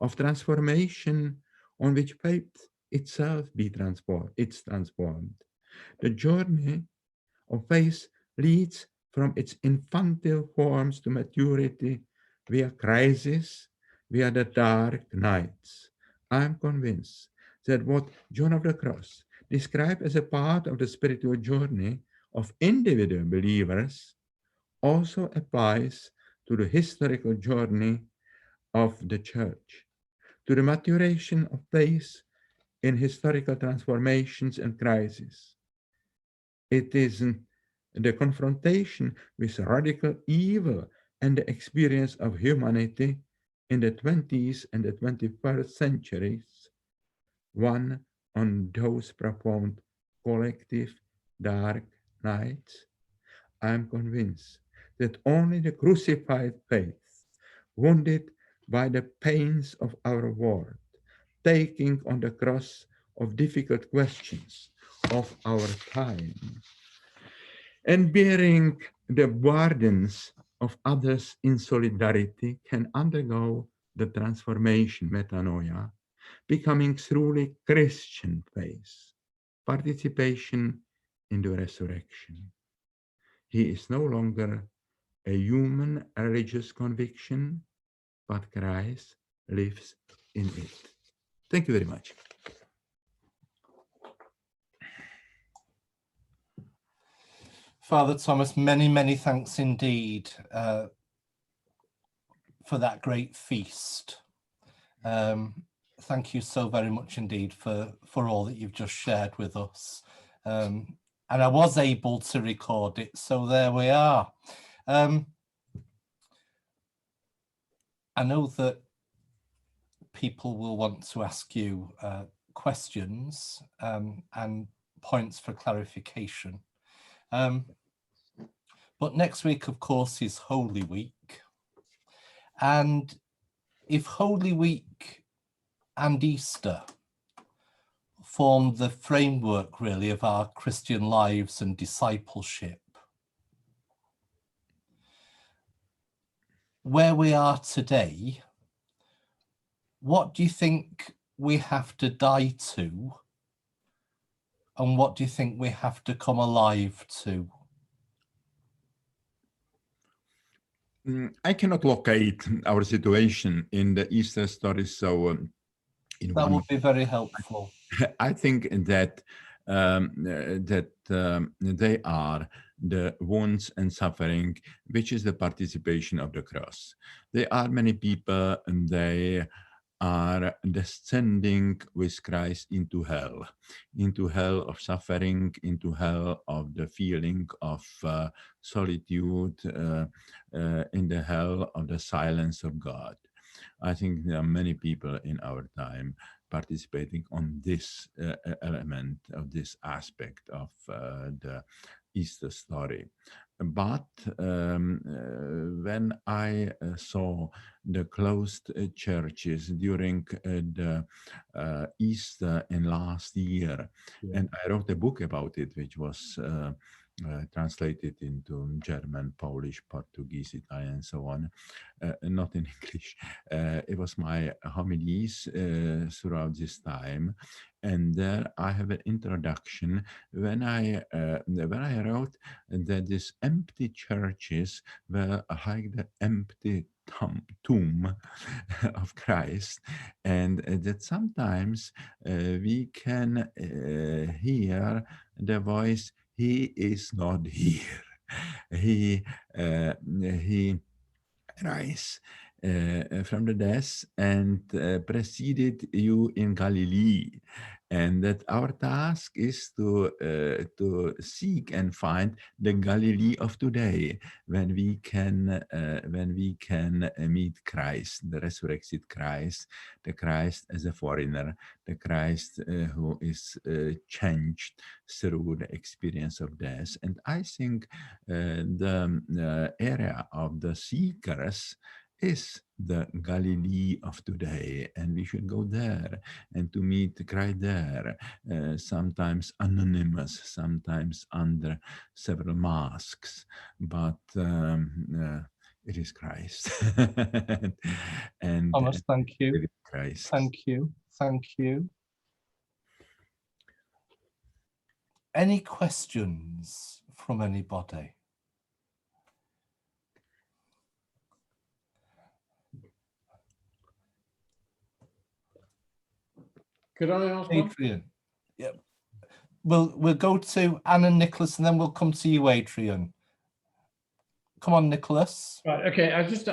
of transformation on which faith itself it's transformed. The journey of faith leads from its infantile forms to maturity via crisis, via the dark nights. I am convinced that what John of the Cross described as a part of the spiritual journey of individual believers also applies to the historical journey of the church, to the maturation of faith in historical transformations and crises. It is the confrontation with radical evil and the experience of humanity in the 20th and the 21st centuries, one on those profound collective dark nights. I am convinced that only the crucified faith, wounded by the pains of our world, taking on the cross of difficult questions of our time, and bearing the burdens of others in solidarity, can undergo the transformation, metanoia, becoming truly Christian faith, participation in the resurrection. He is no longer a human religious conviction, but Christ lives in it. Thank you very much. Father Thomas, many, many thanks indeed for that great feast. Thank you so very much indeed for all that you've just shared with us. And I was able to record it, so there we are. I know that people will want to ask you questions and points for clarification. But next week, of course, is Holy Week. And if Holy Week and Easter form the framework, really, of our Christian lives and discipleship, where we are today, what do you think we have to die to? And what do you think we have to come alive to? I cannot locate our situation in the Easter story, so that would be very helpful. I think that they are the wounds and suffering, which is the participation of the cross. There are many people, and they are descending with Christ into hell of suffering, into hell of the feeling of solitude, in the hell of the silence of God. I think there are many people in our time participating on this element of this aspect of the Easter story. But when I saw the closed churches during the Easter in last year, and I wrote a book about it, which was translated into German, Polish, Portuguese, Italian, and so on, not in English. It was my homilies throughout this time, and there I have an introduction when I wrote that these empty churches were like the empty tomb of Christ, and that sometimes we can hear the voice, "He is not here." He rise from the dead and preceded you in Galilee, and that our task is to seek and find the Galilee of today, when we can meet Christ, the resurrected Christ, the Christ as a foreigner, the Christ who is changed through the experience of death. And I think the area of the seekers is the Galilee of today, and we should go there and to meet Christ there, sometimes anonymous, sometimes under several masks, but it is Christ. And Thomas, thank you. it is Christ. Thank you. Thank you. Any questions from anybody? Could I ask one? Adrian. Yeah. We'll go to Anne and Nicholas, and then we'll come to you, Adrian. Come on, Nicholas. Right. Okay. I just,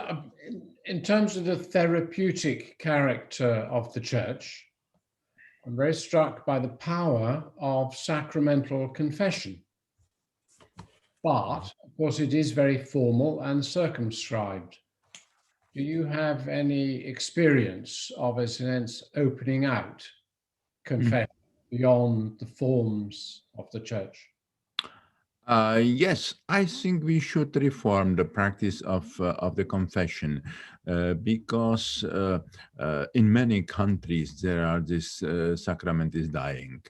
in terms of the therapeutic character of the church, I'm very struck by the power of sacramental confession. But of course, it is very formal and circumscribed. Do you have any experience of, as in sense, opening out confession beyond the forms of the church? Yes, I think we should reform the practice of the confession, because in many countries there are this sacrament is dying,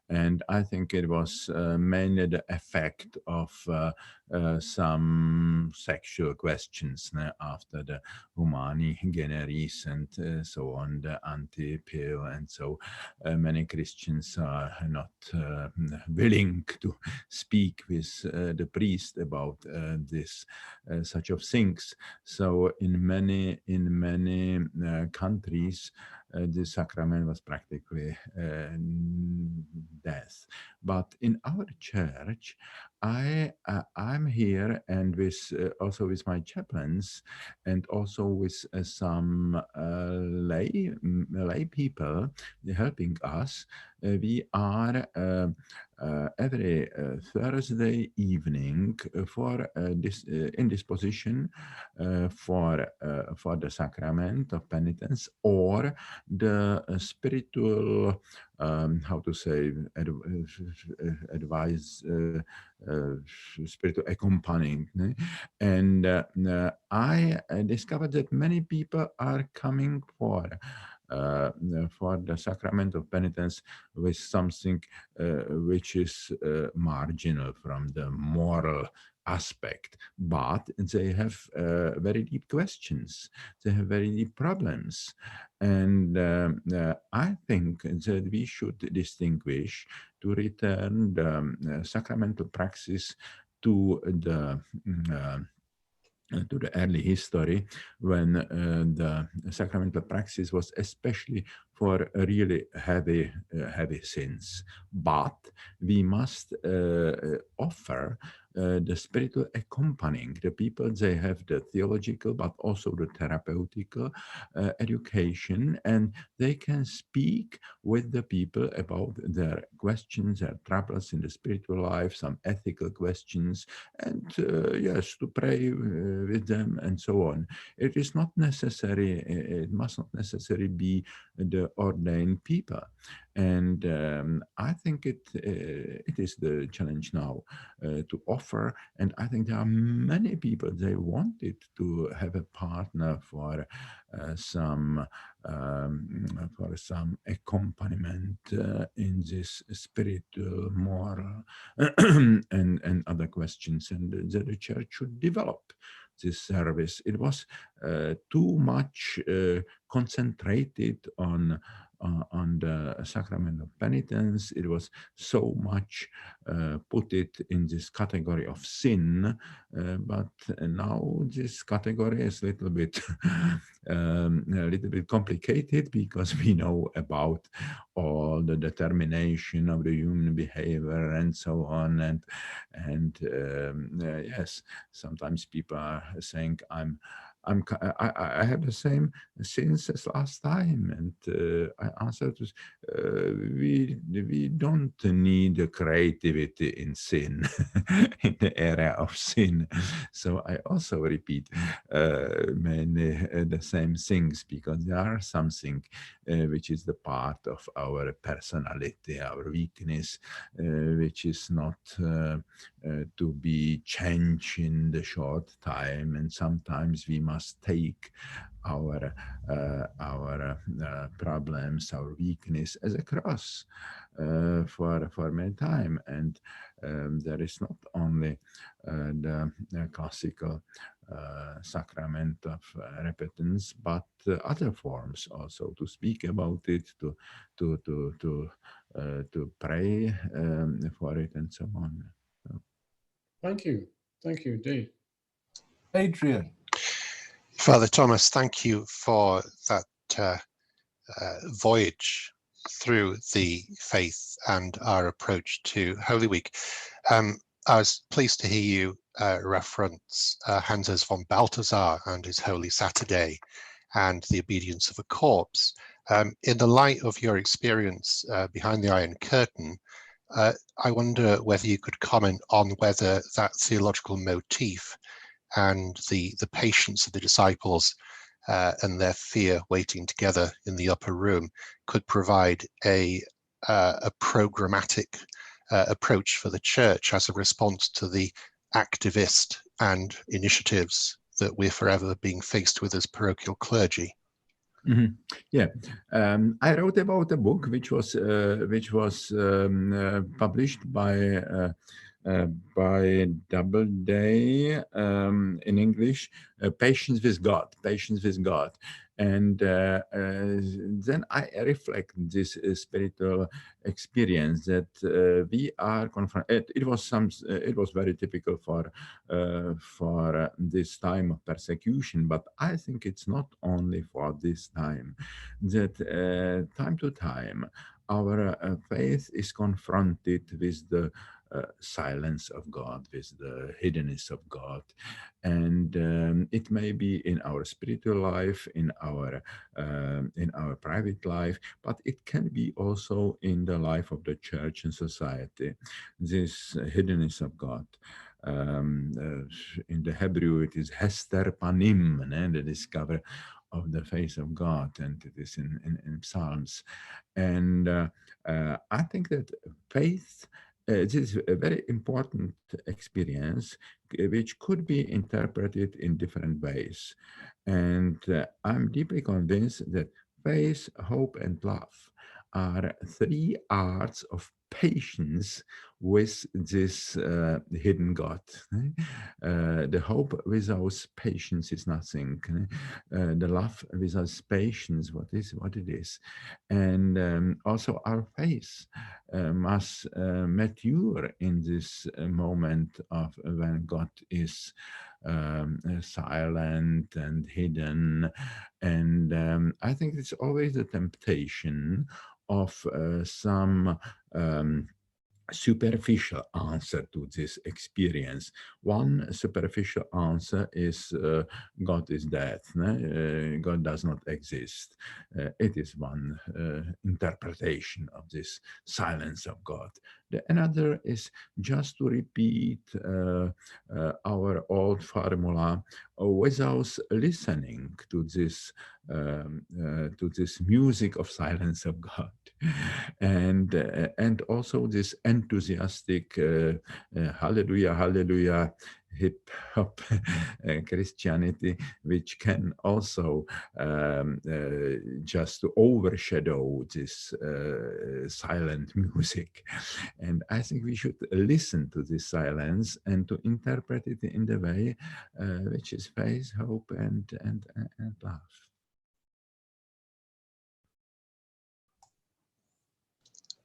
and I think it was mainly the effect of some sexual questions after the Humani Generis and so on, the anti-pill, and so many Christians are not willing to speak with the priest about this such of things. So in many countries, the sacrament was practically death. But in our church, I'm here, and with also with my chaplains, and also with some lay people helping us. We are every Thursday evening for this in this position for the sacrament of penitence, or the spiritual how to say advice, spiritual accompanying. And I discovered that many people are coming for the sacrament of penitence with something which is marginal from the moral aspect, but they have very deep questions, they have very deep problems, and I think that we should distinguish to return the sacramental praxis to the early history, when the sacramental praxis was especially for really heavy sins, but we must offer the spiritual accompanying. The people, they have the theological but also the therapeutical education, and they can speak with the people about their questions, their troubles in the spiritual life, some ethical questions, and yes, to pray with them and so on. It is not necessary, it must not necessarily be the ordained people. And I think it is the challenge now to offer. And I think there are many people, they wanted to have a partner for some accompaniment in this spiritual, moral, and other questions, and that the church should develop this service. It was too much concentrated on the sacrament of penitence. It was so much put it in this category of sin, but now this category is a little bit complicated, because we know about all the determination of the human behavior and so on, and yes, sometimes people are saying I have the same sins as last time, and I answer to we don't need the creativity in sin, in the area of sin. So I also repeat many the same things, because there are something which is the part of our personality, our weakness, which is not to be changed in the short time, and sometimes we must take our problems, our weakness as a cross for many time. And there is not only the classical sacrament of repentance, but other forms also, to speak about it, to pray for it, and so on. Thank you indeed. Adrian. Father Thomas, thank you for that voyage through the faith and our approach to Holy Week. I was pleased to hear you reference Hanses von Balthasar and his Holy Saturday and the obedience of a corpse. In the light of your experience behind the Iron Curtain, I wonder whether you could comment on whether that theological motif and the patience of the disciples and their fear waiting together in the upper room could provide a programmatic approach for the church as a response to the activist and initiatives that we're forever being faced with as parochial clergy. Mm-hmm. Yeah, I wrote about a book which was published by Doubleday in English, Patience with God, and then I reflect this spiritual experience that we are confronted. It was very typical for this time of persecution, but I think it's not only for this time. That time to time our faith is confronted with the silence of God, with the hiddenness of God, and it may be in our spiritual life, in our private life, but it can be also in the life of the church and society. This hiddenness of God. In the Hebrew, it is Hester Panim, the discover of the face of God, and it is in Psalms. And I think that faith. This is a very important experience, which could be interpreted in different ways. And I'm deeply convinced that faith, hope, and love are three arts of patience with this hidden God. The hope without patience is nothing. The love without patience, what it is. And also our faith must mature in this moment of when God is silent and hidden. And I think it's always a temptation of some superficial answer to this experience. One superficial answer is God is dead. God does not exist. It is one interpretation of this silence of God. The another is just to repeat our old formula without listening to this music of silence of God. And also this enthusiastic hallelujah, hallelujah, hip hop Christianity, which can also just overshadow this silent music. And I think we should listen to this silence and to interpret it in the way which is faith, hope, and love.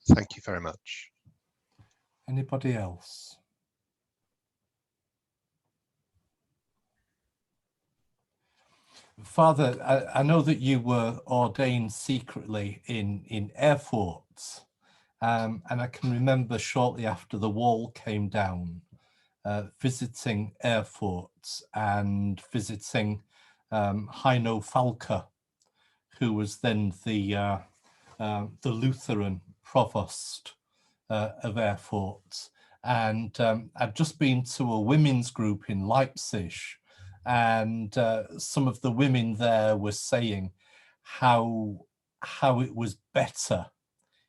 Thank you very much. Anybody else? Father, I know that you were ordained secretly in airforts, and I can remember shortly after the wall came down, visiting airforts and visiting Heino Falke, who was then the Lutheran provost of Erfurt. And I'd just been to a women's group in Leipzig, and some of the women there were saying how it was better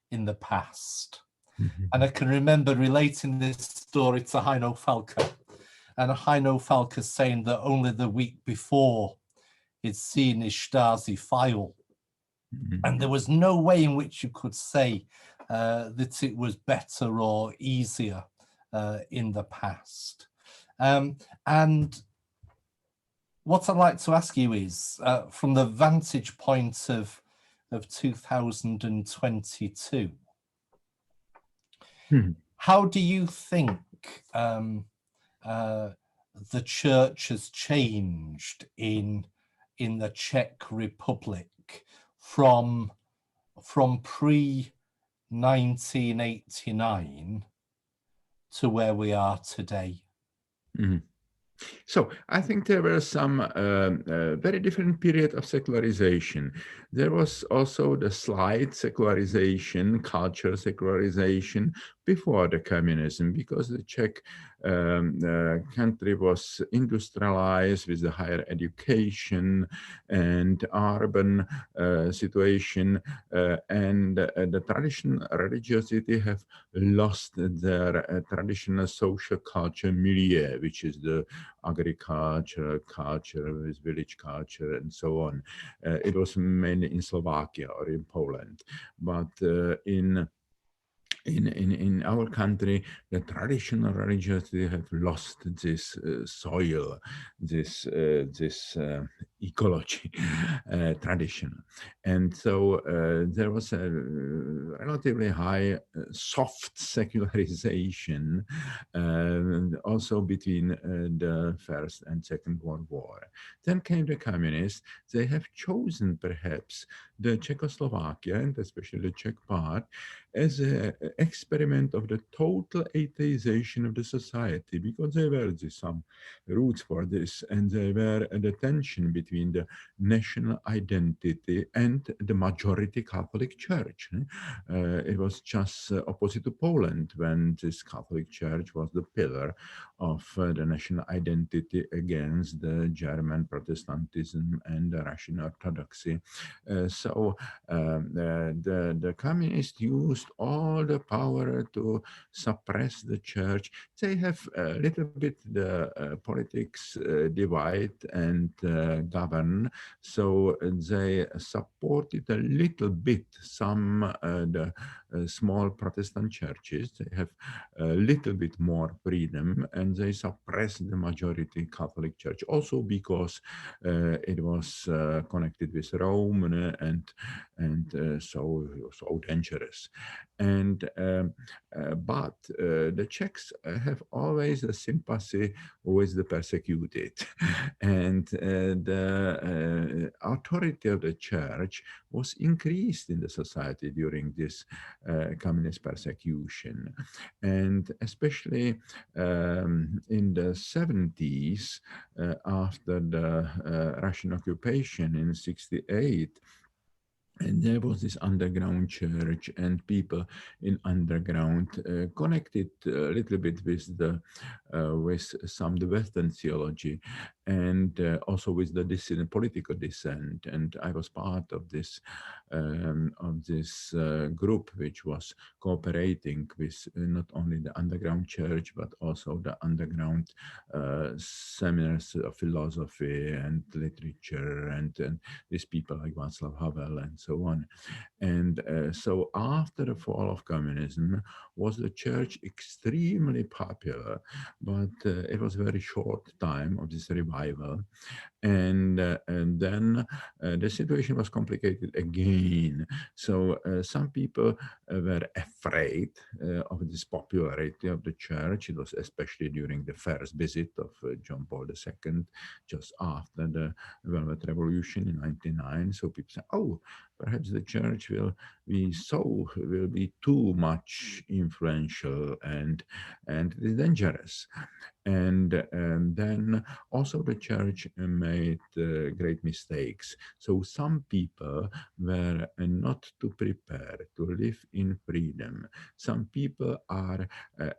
in the past. And I can remember relating this story to Heino Falke, and Heino Falke saying that only the week before he'd seen his Stasi file. And there was no way in which you could say that it was better or easier in the past. And what I'd like to ask you is, from the vantage point of 2022, how do you think the church has changed in the Czech Republic from pre-1989 to where we are today? So I think there were some very different period of secularization. There was also the slight secularization, cultural secularization before the communism, because the Czech country was industrialized with the higher education and urban situation, and the traditional religiosity have lost their traditional social culture milieu, which is the agriculture culture with village culture and so on. It was mainly in Slovakia or in Poland, but in our country, the traditional religiosity have lost this soil, this ecology, tradition. And so there was a relatively high soft secularization also between the First and Second World War. Then came the communists. They have chosen perhaps the Czechoslovakia, and especially the Czech part, as an experiment of the total atheization of the society, because there were some roots for this, and there were the tension between the national identity and the majority Catholic Church. It was just opposite to Poland, when this Catholic Church was the pillar of the national identity against the German Protestantism and the Russian Orthodoxy. So the communists used all the power to suppress the church. They have a little bit the politics divide and govern. So they supported a little bit some the small Protestant churches. They have a little bit more freedom, and they suppress the majority Catholic Church, also because it was connected with Rome and so dangerous. And but the Czechs have always a sympathy with the persecuted, and the authority of the church was increased in the society during this communist persecution. And especially in the 70s, after the Russian occupation in 68, and there was this underground church, and people in underground connected a little bit with the with some the Western theology, and also with the dissident, political dissent. And I was part of this group, which was cooperating with not only the underground church but also the underground seminars of philosophy and literature, and these people like Václav Havel and so on. And so after the fall of communism, was the church extremely popular, but it was a very short time of this revival. And then the situation was complicated again. So some people were afraid of this popularity of the church. It was especially during the first visit of John Paul II, just after the Velvet Revolution in 1999. So people said, oh, perhaps the church will be too much influential, and it is dangerous. And then also the church made great mistakes. So some people were not too prepared to live in freedom. Some people are,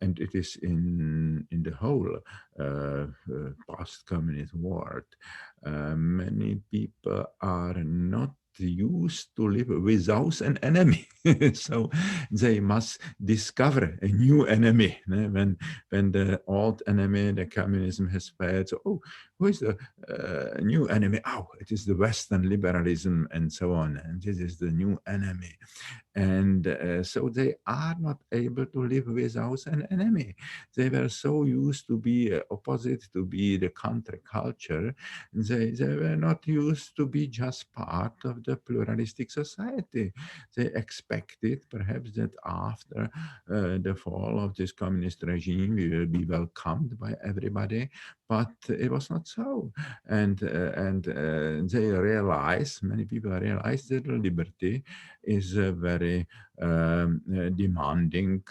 and it is in the whole post-communist world, many people are not used to live without an enemy. So they must discover a new enemy. When the old enemy, the communism, has failed, so oh, who is the new enemy? Oh, it is the Western liberalism and so on, and this is the new enemy. And so they are not able to live without an enemy. They were so used to be opposite, to be the counterculture. They were not used to be just part of the pluralistic society. They expected perhaps that after the fall of this communist regime, we will be welcomed by everybody, but it was not so. And they realize, many people realize, that liberty is a very demanding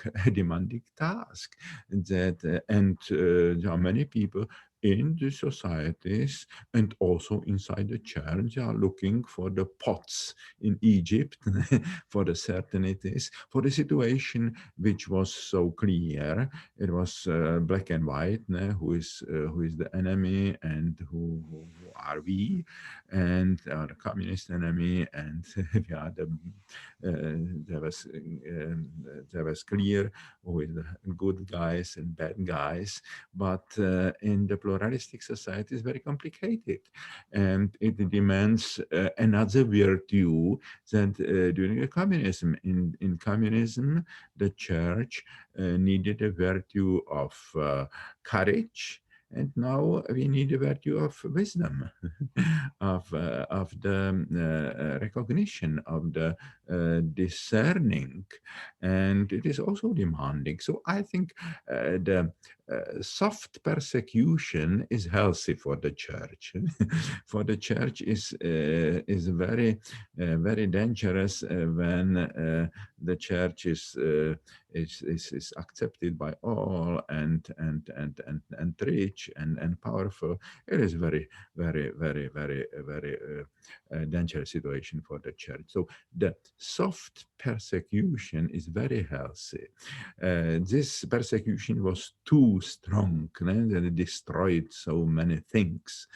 task. That there are many people in the societies and also inside the church are looking for the pots in Egypt, for the certainties, for the situation which was so clear. It was black and white, who is the enemy and who are we, and the communist enemy, and we are there was clear who is the good guys and bad guys. But in the pluralistic society is very complicated, and it demands another virtue that during the communism. In communism, the church needed a virtue of courage, and now we need a virtue of wisdom, of the recognition, of the discerning, and it is also demanding. So I think the soft persecution is healthy for the church. For the church is very very dangerous when the church is accepted by all and rich and powerful. It is very dangerous situation for the church. So the soft persecution is very healthy. This persecution was too strong, and it destroyed so many things.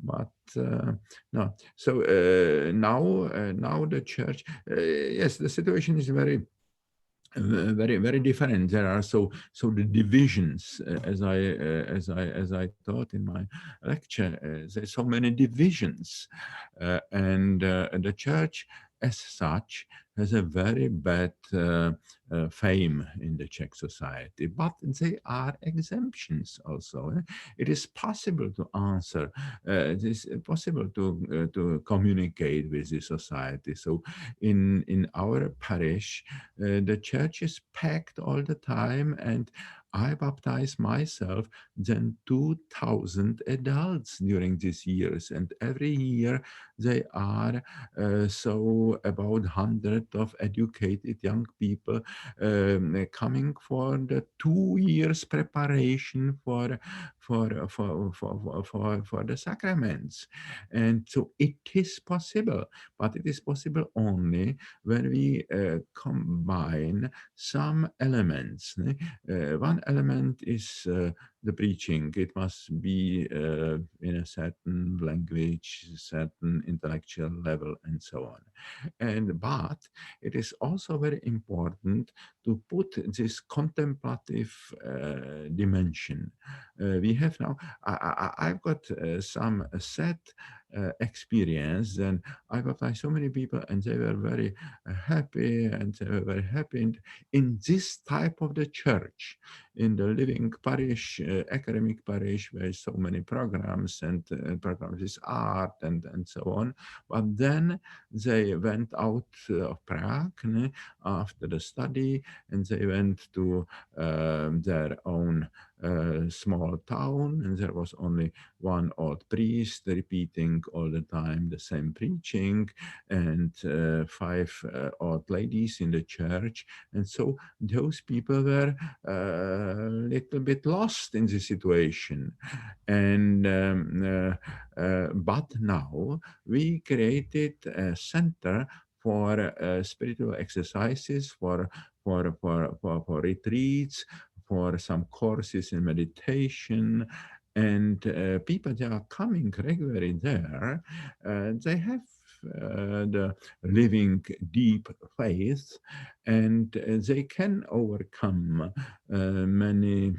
But no, so now the church, yes, the situation is very very different. There are so the divisions, as I taught in my lecture. There's so many divisions, and the church as such has a very bad fame in the Czech society, but they are exemptions also. It is possible to answer, it is possible to communicate with the society. So in our parish, the church is packed all the time, and I baptized myself then 2,000 adults during these years, and every year they are so about 100 of educated young people coming for the 2 years preparation for the sacraments. And so it is possible, but it is possible only when we combine some elements. One element is the preaching. It must be in a certain language, certain intellectual level, and so on. But it is also very important to put this contemplative dimension. We have now, I've got some sad experience, and I baptized so many people, and they were very happy, and they were very happy in this type of the church, in the living parish, academic parish, where so many programs and programs is art and so on. But then they went out of Prague after the study, and they went to their own small town, and there was only one old priest repeating all the time the same preaching, and 5 old ladies in the church. And so those people were a little bit lost in the situation. And but now we created a center for spiritual exercises, for retreats, for some courses in meditation, and people that are coming regularly there, they have the living deep faith, and they can overcome many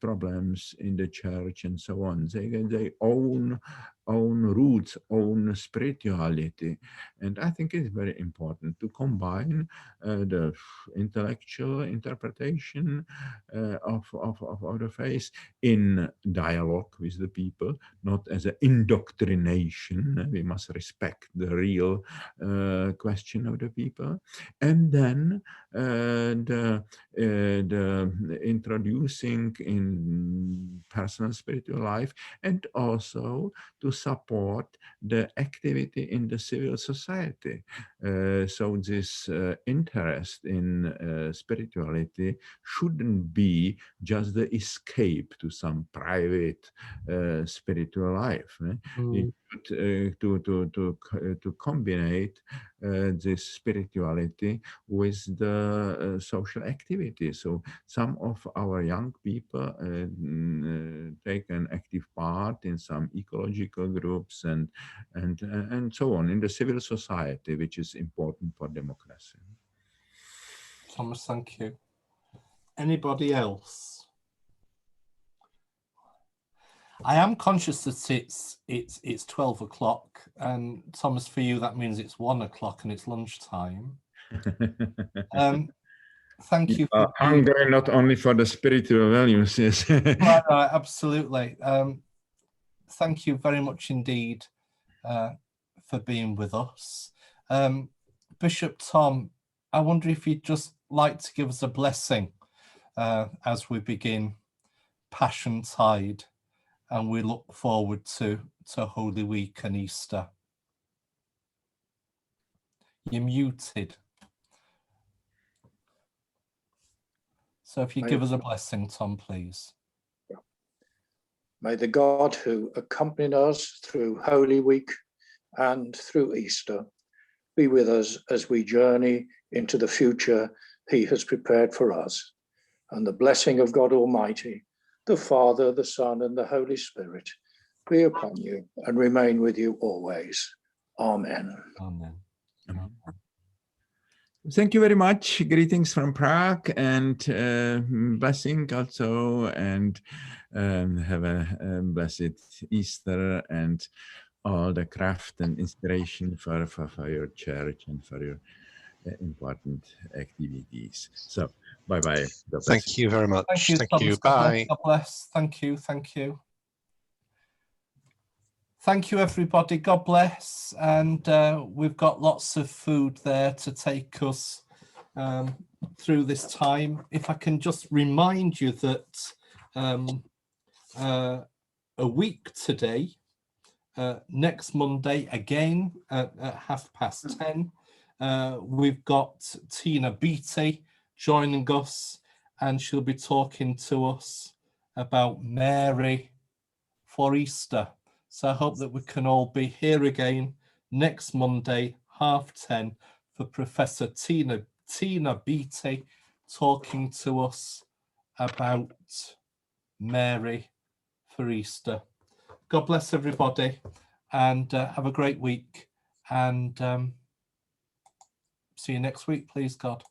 problems in the church and so on. They own roots, own spirituality. And I think it's very important to combine the intellectual interpretation of the faith in dialogue with the people, not as an indoctrination. We must respect the real question of the people. And then the introducing in personal spiritual life, and also to support the activity in the civil society. So this interest in spirituality shouldn't be just the escape to some private spiritual life. It should, to combine this spirituality with the social activity. So some of our young people take an active part in some ecological groups and so on in the civil society, which is important for democracy. Thomas, thank you. Anybody else? I am conscious that it's 12 o'clock, and Thomas, for you that means it's 1 o'clock and it's lunchtime. Thank you for hungry not only for the spiritual values. Yes. Right, absolutely. Thank you very much indeed for being with us. Bishop Tom, I wonder if you'd just like to give us a blessing as we begin Passion Tide, and we look forward to Holy Week and Easter. You're muted. So if you give us a blessing, Tom, please. May the God who accompanied us through Holy Week and through Easter be with us as we journey into the future he has prepared for us. And the blessing of God Almighty, the Father, the Son, and the Holy Spirit be upon you and remain with you always. Amen. Amen. Amen. Thank you very much. Greetings from Prague, and blessing also, and have a blessed Easter and all the craft and inspiration for your church and for your important activities. So bye-bye. Thank you very much. Thank you, Thank Thomas. you. God bless, Bye. God bless. Thank you. Thank you. Thank you, everybody. God bless. And we've got lots of food there to take us through this time. If I can just remind you that a week today, next Monday, again at 10:30, we've got Tina Beattie joining us, and she'll be talking to us about Mary for Easter. So I hope that we can all be here again next Monday, 10:30, for Professor Tina Beattie talking to us about Mary for Easter. God bless everybody, and have a great week, and see you next week, please God.